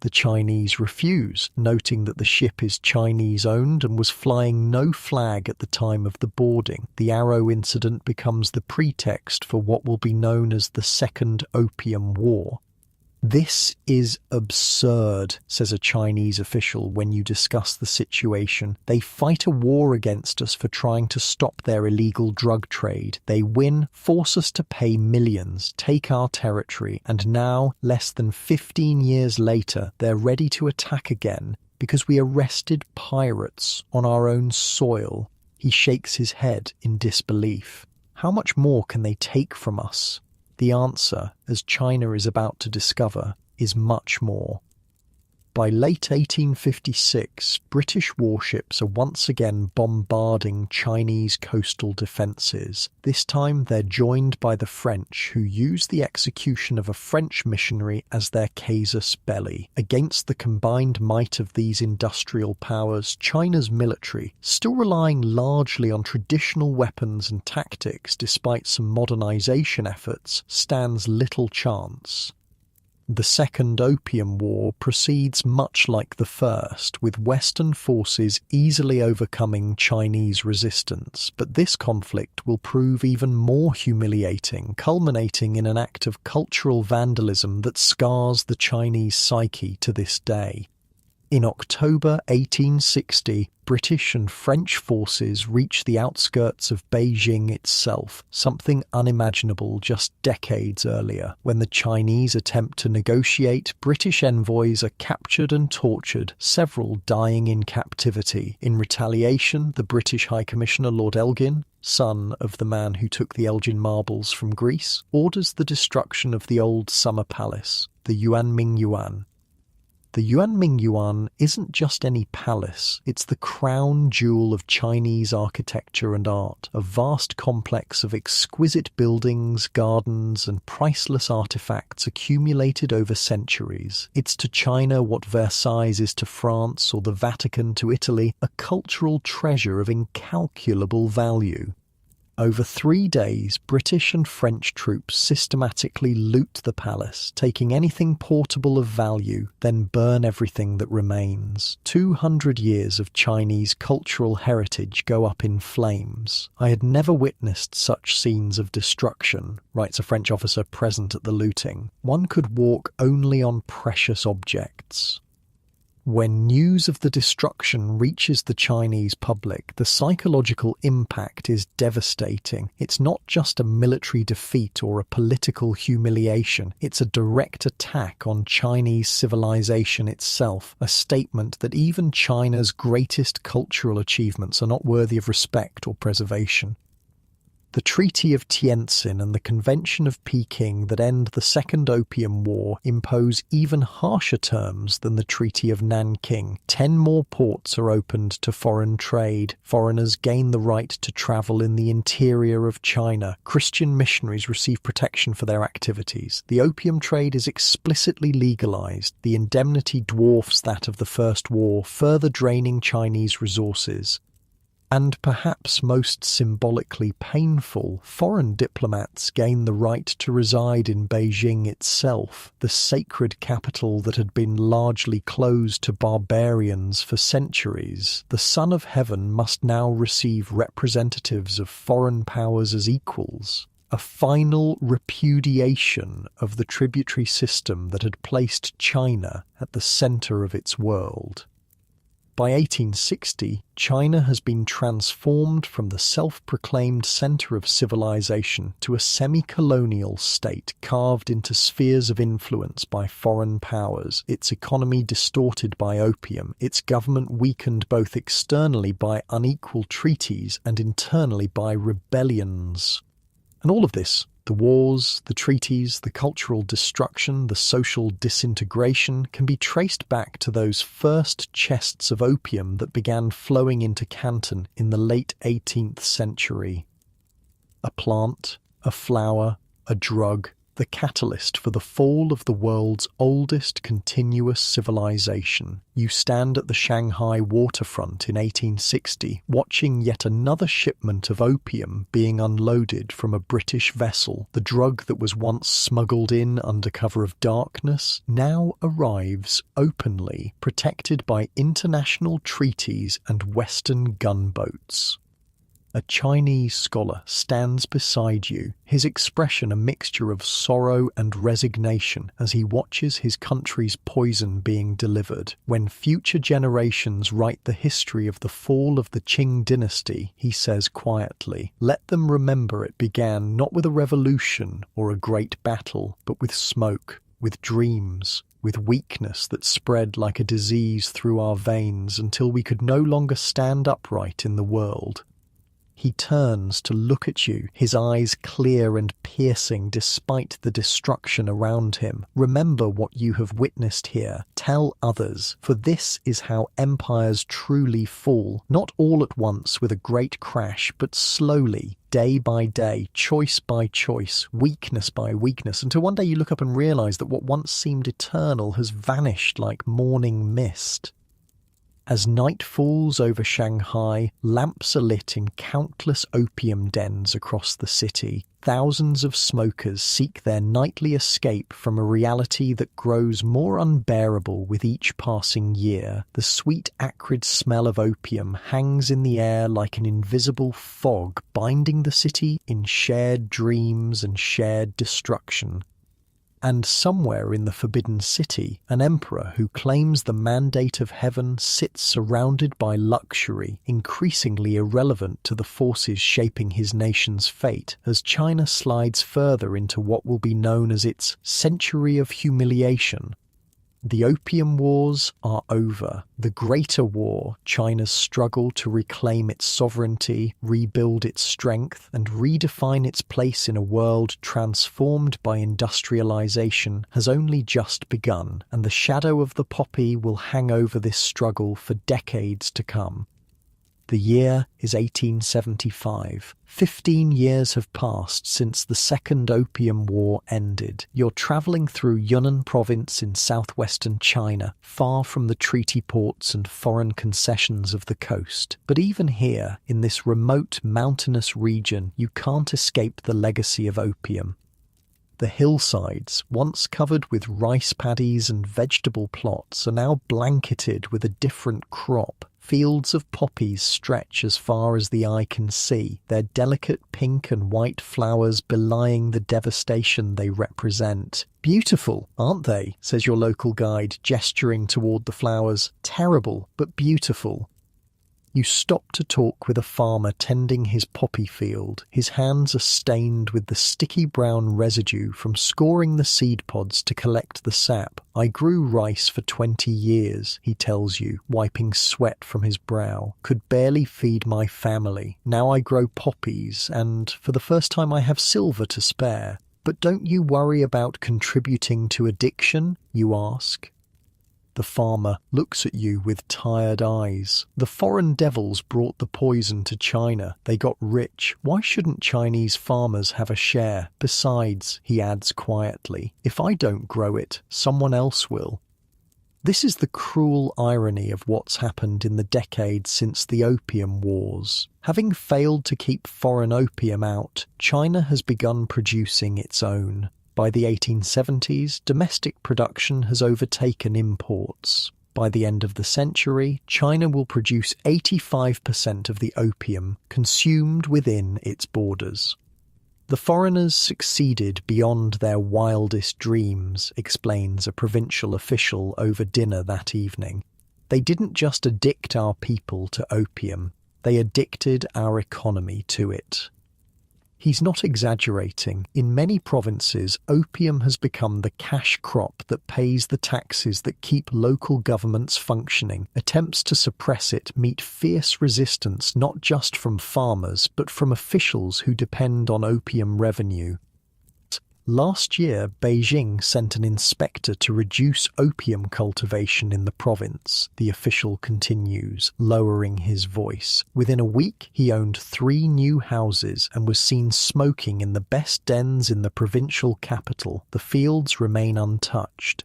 The Chinese refuse, noting that the ship is Chinese-owned and was flying no flag at the time of the boarding. The Arrow incident becomes the pretext for what will be known as the Second Opium War. "This is absurd," says a Chinese official when you discuss the situation. "They fight a war against us for trying to stop their illegal drug trade. They win, force us to pay millions, take our territory, and now, less than 15 years later, they're ready to attack again. because we arrested pirates on our own soil. He shakes his head in disbelief. How much more can they take from us? The answer, as China is about to discover, is much more. By late 1856, British warships are once again bombarding Chinese coastal defences. This time they're joined by the French, who use the execution of a French missionary as their casus belli. Against the combined might of these industrial powers, China's military, still relying largely on traditional weapons and tactics despite some modernisation efforts, stands little chance. The Second Opium War proceeds much like the first, with Western forces easily overcoming Chinese resistance, but this conflict will prove even more humiliating, culminating in an act of cultural vandalism that scars the Chinese psyche to this day. In October 1860, British and French forces reach the outskirts of Beijing itself, something unimaginable just decades earlier. When the Chinese attempt to negotiate, British envoys are captured and tortured, several dying in captivity. In retaliation, the British High Commissioner Lord Elgin, son of the man who took the Elgin marbles from Greece, orders the destruction of the old summer palace, the Yuanming Yuan. The Yuanming Yuan isn't just any palace, it's the crown jewel of Chinese architecture and art, a vast complex of exquisite buildings, gardens, and priceless artifacts accumulated over centuries. It's to China what Versailles is to France or the Vatican to Italy, a cultural treasure of incalculable value. Over 3 days, British and French troops systematically loot the palace, taking anything portable of value, then burn everything that remains. 200 years of Chinese cultural heritage go up in flames. I had never witnessed such scenes of destruction, writes a French officer present at the looting. One could walk only on precious objects. When news of the destruction reaches the Chinese public, the psychological impact is devastating. It's not just a military defeat or a political humiliation, it's a direct attack on Chinese civilization itself, a statement that even China's greatest cultural achievements are not worthy of respect or preservation. The Treaty of Tientsin and the Convention of Peking that end the Second Opium War impose even harsher terms than the Treaty of Nanking. 10 more ports are opened to foreign trade. Foreigners gain the right to travel in the interior of China. Christian missionaries receive protection for their activities. The opium trade is explicitly legalized. The indemnity dwarfs that of the First War, further draining Chinese resources. And perhaps most symbolically painful, foreign diplomats gain the right to reside in Beijing itself, the sacred capital that had been largely closed to barbarians for centuries. The Son of Heaven must now receive representatives of foreign powers as equals. A final repudiation of the tributary system that had placed China at the center of its world. By 1860, China has been transformed from the self-proclaimed center of civilization to a semi-colonial state carved into spheres of influence by foreign powers, its economy distorted by opium, its government weakened both externally by unequal treaties and internally by rebellions. And all of this, the wars, the treaties, the cultural destruction, the social disintegration, can be traced back to those first chests of opium that began flowing into Canton in the late 18th century. A plant, a flower, a drug, the catalyst for the fall of the world's oldest continuous civilization. You stand at the Shanghai waterfront in 1860, watching yet another shipment of opium being unloaded from a British vessel. The drug that was once smuggled in under cover of darkness now arrives openly, protected by international treaties and Western gunboats. A Chinese scholar stands beside you, his expression a mixture of sorrow and resignation as he watches his country's poison being delivered. When future generations write the history of the fall of the Qing Dynasty, he says quietly, let them remember it began not with a revolution or a great battle, but with smoke, with dreams, with weakness that spread like a disease through our veins until we could no longer stand upright in the world. He turns to look at you, his eyes clear and piercing despite the destruction around him. Remember what you have witnessed here. Tell others, for this is how empires truly fall, not all at once with a great crash, but slowly, day by day, choice by choice, weakness by weakness, until one day you look up and realize that what once seemed eternal has vanished like morning mist. As night falls over Shanghai, lamps are lit in countless opium dens across the city. Thousands of smokers seek their nightly escape from a reality that grows more unbearable with each passing year. The sweet, acrid smell of opium hangs in the air like an invisible fog, binding the city in shared dreams and shared destruction. And somewhere in the Forbidden City, an emperor who claims the mandate of heaven sits surrounded by luxury, increasingly irrelevant to the forces shaping his nation's fate, as China slides further into what will be known as its century of humiliation. The Opium Wars are over. The Greater War, China's struggle to reclaim its sovereignty, rebuild its strength, and redefine its place in a world transformed by industrialization, has only just begun, and the shadow of the poppy will hang over this struggle for decades to come. The year is 1875. 15 years have passed since the Second Opium War ended. You're travelling through Yunnan province in southwestern China, far from the treaty ports and foreign concessions of the coast. But even here, in this remote mountainous region, you can't escape the legacy of opium. The hillsides, once covered with rice paddies and vegetable plots, are now blanketed with a different crop. Fields of poppies stretch as far as the eye can see, their delicate pink and white flowers belying the devastation they represent. "Beautiful, aren't they?" says your local guide, gesturing toward the flowers. "Terrible, but beautiful." You stop to talk with a farmer tending his poppy field. His hands are stained with the sticky brown residue from scoring the seed pods to collect the sap. "I grew rice for 20 years, he tells you, wiping sweat from his brow. "Could barely feed my family. Now I grow poppies, and for the first time I have silver to spare." "But don't you worry about contributing to addiction?" you ask. The farmer looks at you with tired eyes. "The foreign devils brought the poison to China. They got rich. Why shouldn't Chinese farmers have a share? Besides," he adds quietly, "if I don't grow it, someone else will." This is the cruel irony of what's happened in the decades since the Opium Wars. Having failed to keep foreign opium out, China has begun producing its own. By the 1870s, domestic production has overtaken imports. By the end of the century, China will produce 85% of the opium consumed within its borders. "The foreigners succeeded beyond their wildest dreams," explains a provincial official over dinner that evening. "They didn't just addict our people to opium, they addicted our economy to it." He's not exaggerating. In many provinces, opium has become the cash crop that pays the taxes that keep local governments functioning. Attempts to suppress it meet fierce resistance not just from farmers, but from officials who depend on opium revenue. Last year, Beijing sent an inspector to reduce opium cultivation in the province, the official continues, lowering his voice. Within a week, he owned 3 new houses and was seen smoking in the best dens in the provincial capital. The fields remain untouched.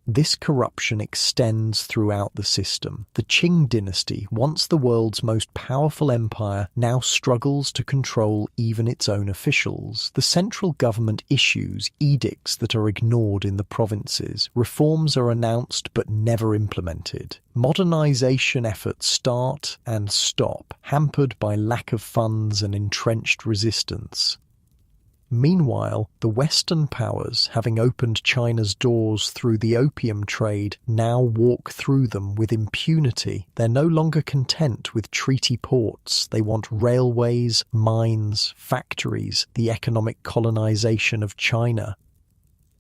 This corruption extends throughout the system. The Qing Dynasty, once the world's most powerful empire, now struggles to control even its own officials. The central government issues edicts that are ignored in the provinces. Reforms are announced but never implemented. Modernization efforts start and stop, hampered by lack of funds and entrenched resistance. Meanwhile, the Western powers, having opened China's doors through the opium trade, now walk through them with impunity. They're no longer content with treaty ports. They want railways, mines, factories, the economic colonization of China.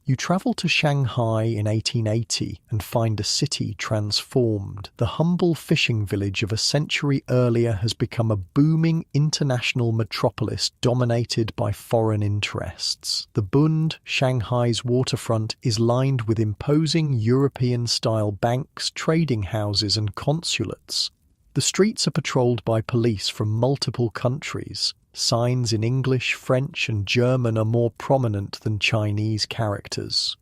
You travel to Shanghai in 1880 and find a city transformed. The humble fishing village of a century earlier has become a booming international metropolis dominated by foreign interests. The Bund, Shanghai's waterfront, is lined with imposing European-style banks, trading houses and consulates. The streets are patrolled by police from multiple countries. Signs in English, French and German are more prominent than Chinese characters.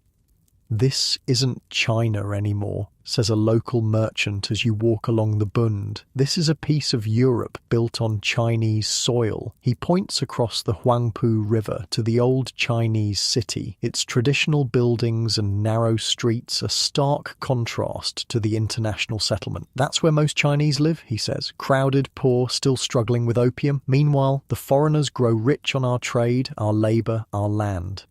"This isn't China anymore," says a local merchant as you walk along the Bund. "This is a piece of Europe built on Chinese soil." He points across the Huangpu River to the old Chinese city. Its traditional buildings and narrow streets are stark contrast to the international settlement. "That's where most Chinese live," he says. "Crowded, poor, still struggling with opium. Meanwhile, the foreigners grow rich on our trade, our labour, our land."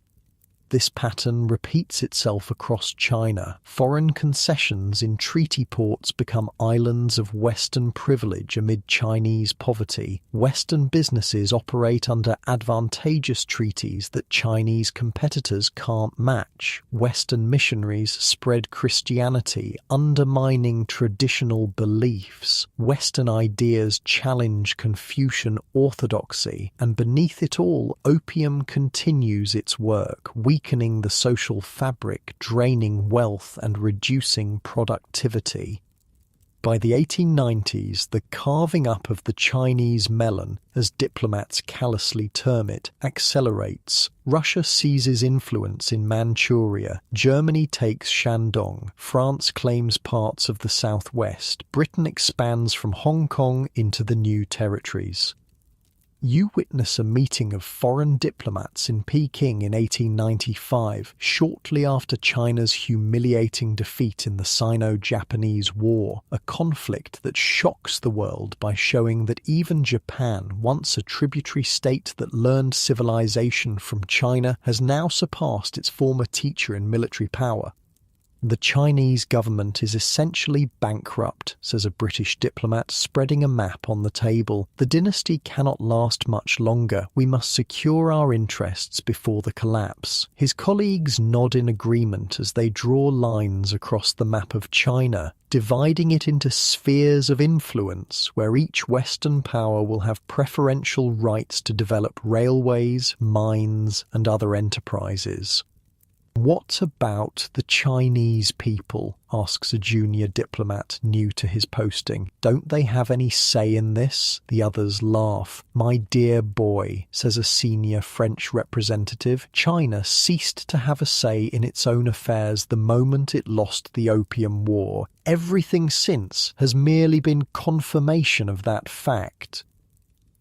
This pattern repeats itself across China. Foreign concessions in treaty ports become islands of Western privilege amid Chinese poverty. Western businesses operate under advantageous treaties that Chinese competitors can't match. Western missionaries spread Christianity, undermining traditional beliefs. Western ideas challenge Confucian orthodoxy, and beneath it all, opium continues its work, weakening the social fabric, draining wealth and reducing productivity. By the 1890s, the carving up of the Chinese melon, as diplomats callously term it, accelerates. Russia seizes influence in Manchuria, Germany takes Shandong, France claims parts of the southwest, Britain expands from Hong Kong into the new territories. You witness a meeting of foreign diplomats in Peking in 1895, shortly after China's humiliating defeat in the Sino-Japanese War, a conflict that shocks the world by showing that even Japan, once a tributary state that learned civilization from China, has now surpassed its former teacher in military power. "The Chinese government is essentially bankrupt," says a British diplomat, spreading a map on the table. "The dynasty cannot last much longer. We must secure our interests before the collapse." His colleagues nod in agreement as they draw lines across the map of China, dividing it into spheres of influence where each Western power will have preferential rights to develop railways, mines, and other enterprises. "What about the Chinese people?" asks a junior diplomat new to his posting. "Don't they have any say in this?" The others laugh. "My dear boy," says a senior French representative, "China ceased to have a say in its own affairs the moment it lost the Opium War. Everything since has merely been confirmation of that fact."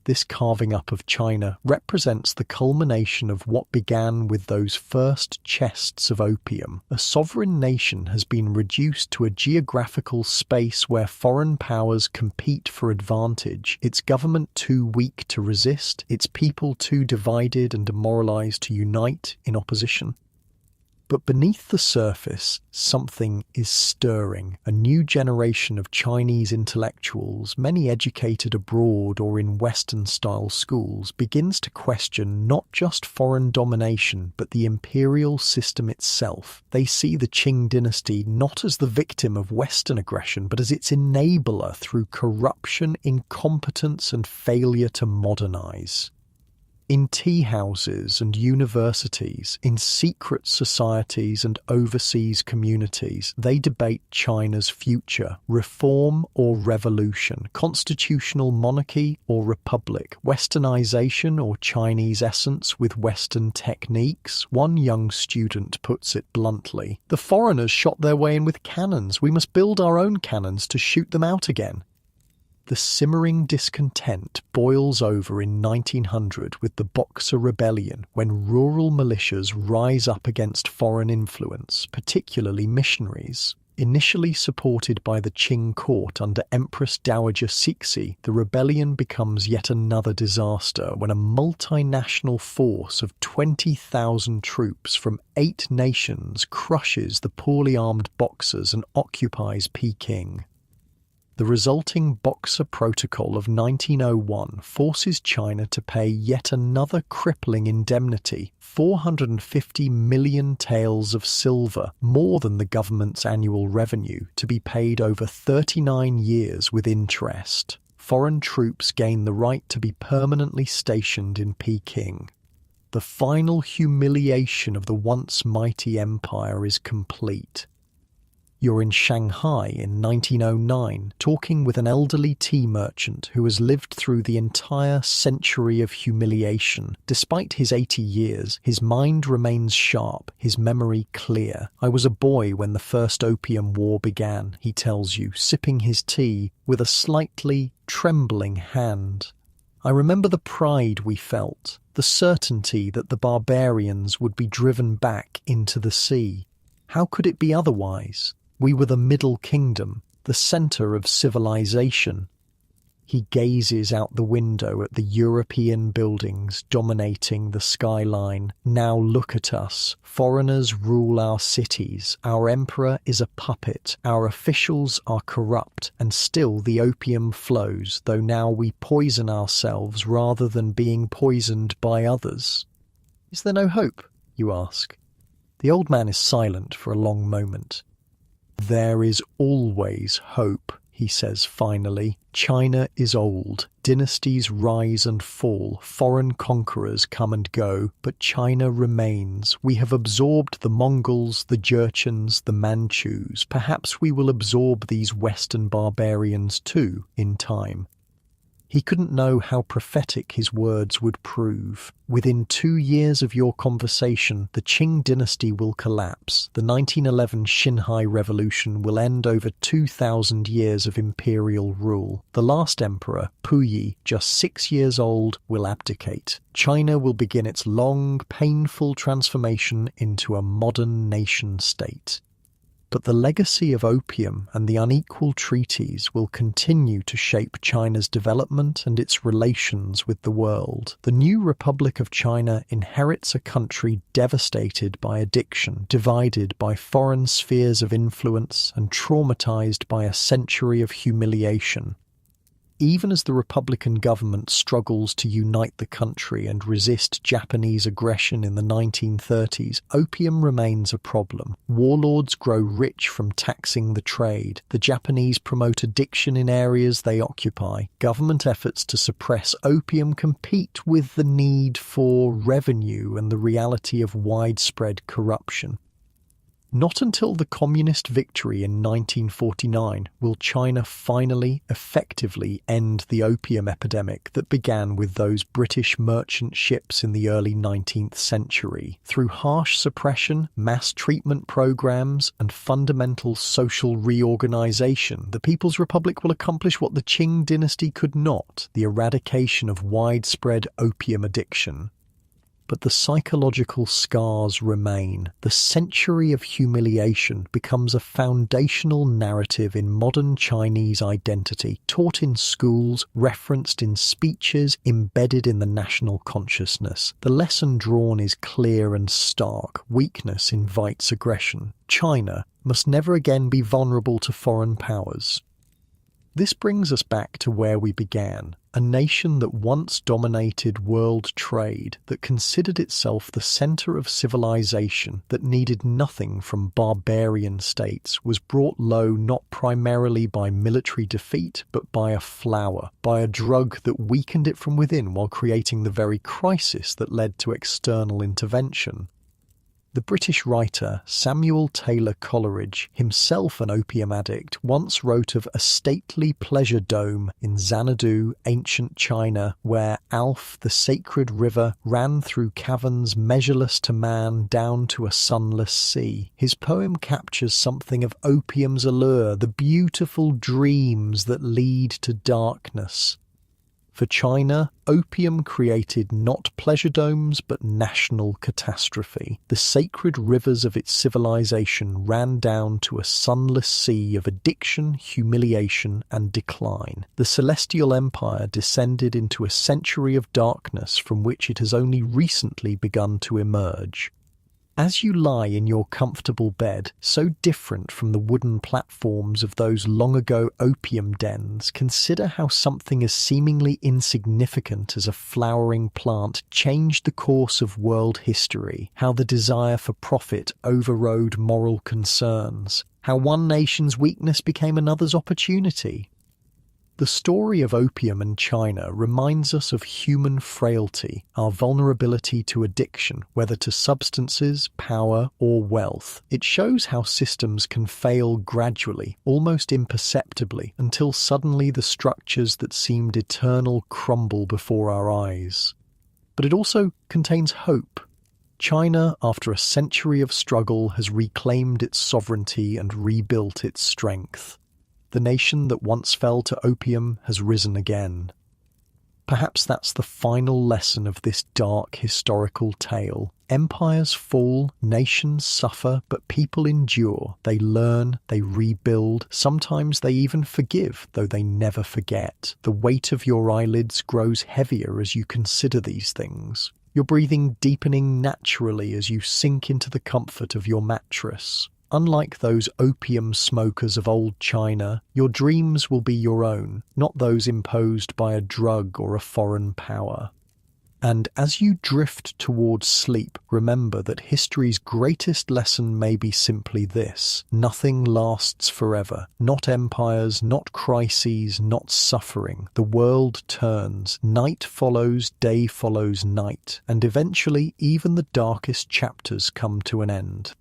This carving up of China represents the culmination of what began with those first chests of opium. A sovereign nation has been reduced to a geographical space where foreign powers compete for advantage, its government too weak to resist, its people too divided and demoralized to unite in opposition. But beneath the surface, something is stirring. A new generation of Chinese intellectuals, many educated abroad or in Western-style schools, begins to question not just foreign domination, but the imperial system itself. They see the Qing Dynasty not as the victim of Western aggression, but as its enabler through corruption, incompetence, and failure to modernize. In tea houses and universities, in secret societies and overseas communities, they debate China's future, reform or revolution, constitutional monarchy or republic, westernization or Chinese essence with Western techniques. One young student puts it bluntly, "The foreigners shot their way in with cannons. We must build our own cannons to shoot them out again." The simmering discontent boils over in 1900 with the Boxer Rebellion, when rural militias rise up against foreign influence, particularly missionaries. Initially supported by the Qing court under Empress Dowager Cixi, the rebellion becomes yet another disaster when a multinational force of 20,000 troops from 8 nations crushes the poorly armed Boxers and occupies Peking. The resulting Boxer Protocol of 1901 forces China to pay yet another crippling indemnity, 450 million taels of silver, more than the government's annual revenue, to be paid over 39 years with interest. Foreign troops gain the right to be permanently stationed in Peking. The final humiliation of the once mighty empire is complete. You're in Shanghai in 1909, talking with an elderly tea merchant who has lived through the entire century of humiliation. Despite his 80 years, his mind remains sharp, his memory clear. I was a boy when the first Opium War began, he tells you, sipping his tea with a slightly trembling hand. I remember the pride we felt, the certainty that the barbarians would be driven back into the sea. How could it be otherwise? We were the Middle Kingdom, the centre of civilization. He gazes out the window at the European buildings dominating the skyline. Now look at us. Foreigners rule our cities. Our emperor is a puppet. Our officials are corrupt, and still the opium flows, though now we poison ourselves rather than being poisoned by others. Is there no hope, you ask? The old man is silent for a long moment. There is always hope, he says finally. China is old. Dynasties rise and fall. Foreign conquerors come and go, but China remains. We have absorbed the Mongols, the Jurchens, the Manchus. Perhaps we will absorb these Western barbarians too, in time. He couldn't know how prophetic his words would prove. Within 2 years of your conversation, the Qing Dynasty will collapse. The 1911 Xinhai Revolution will end over 2,000 years of imperial rule. The last emperor, Puyi, just 6 years old, will abdicate. China will begin its long, painful transformation into a modern nation-state. But the legacy of opium and the unequal treaties will continue to shape China's development and its relations with the world. The new Republic of China inherits a country devastated by addiction, divided by foreign spheres of influence, and traumatized by a century of humiliation. Even as the Republican government struggles to unite the country and resist Japanese aggression in the 1930s, opium remains a problem. Warlords grow rich from taxing the trade. The Japanese promote addiction in areas they occupy. Government efforts to suppress opium compete with the need for revenue and the reality of widespread corruption. Not until the communist victory in 1949 will China finally, effectively end the opium epidemic that began with those British merchant ships in the early 19th century. Through harsh suppression, mass treatment programs, and fundamental social reorganization, the People's Republic will accomplish what the Qing Dynasty could not: the eradication of widespread opium addiction. But the psychological scars remain. The century of humiliation becomes a foundational narrative in modern Chinese identity, taught in schools, referenced in speeches, embedded in the national consciousness. The lesson drawn is clear and stark. Weakness invites aggression. China must never again be vulnerable to foreign powers. This brings us back to where we began, a nation that once dominated world trade, that considered itself the center of civilization, that needed nothing from barbarian states, was brought low not primarily by military defeat, but by a flower, by a drug that weakened it from within while creating the very crisis that led to external intervention. The British writer Samuel Taylor Coleridge, himself an opium addict, once wrote of a stately pleasure dome in Xanadu, ancient China, where Alph, the sacred river, ran through caverns measureless to man down to a sunless sea. His poem captures something of opium's allure, the beautiful dreams that lead to darkness. For China, opium created not pleasure domes but national catastrophe. The sacred rivers of its civilization ran down to a sunless sea of addiction, humiliation, and decline. The celestial empire descended into a century of darkness from which it has only recently begun to emerge. As you lie in your comfortable bed, so different from the wooden platforms of those long-ago opium dens, consider how something as seemingly insignificant as a flowering plant changed the course of world history, how the desire for profit overrode moral concerns, how one nation's weakness became another's opportunity. The story of opium and China reminds us of human frailty, our vulnerability to addiction, whether to substances, power, or wealth. It shows how systems can fail gradually, almost imperceptibly, until suddenly the structures that seemed eternal crumble before our eyes. But it also contains hope. China, after a century of struggle, has reclaimed its sovereignty and rebuilt its strength. The nation that once fell to opium has risen again. Perhaps that's the final lesson of this dark historical tale. Empires fall, nations suffer, but people endure. They learn, they rebuild. Sometimes they even forgive, though they never forget. The weight of your eyelids grows heavier as you consider these things. Your breathing deepening naturally as you sink into the comfort of your mattress. Unlike those opium smokers of old China, your dreams will be your own, not those imposed by a drug or a foreign power. And as you drift towards sleep, remember that history's greatest lesson may be simply this: nothing lasts forever. Not empires, not crises, not suffering. The world turns. Night follows, day follows night. And eventually, even the darkest chapters come to an end.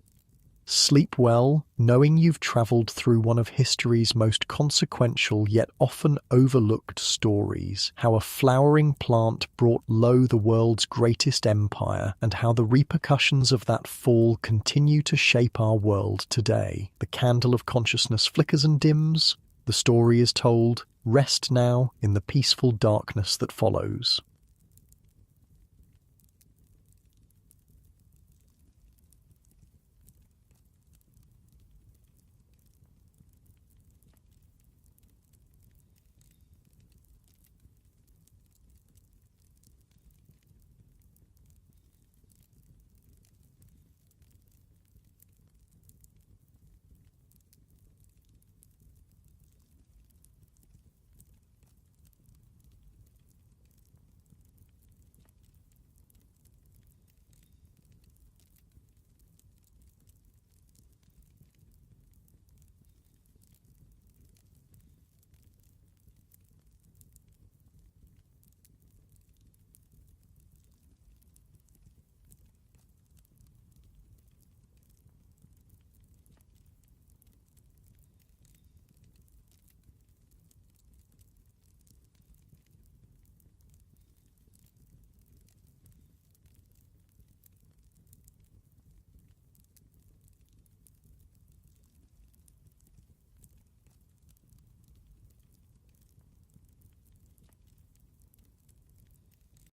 Sleep well, knowing you've travelled through one of history's most consequential yet often overlooked stories, how a flowering plant brought low the world's greatest empire, and how the repercussions of that fall continue to shape our world today. The candle of consciousness flickers and dims, the story is told. Rest now in the peaceful darkness that follows.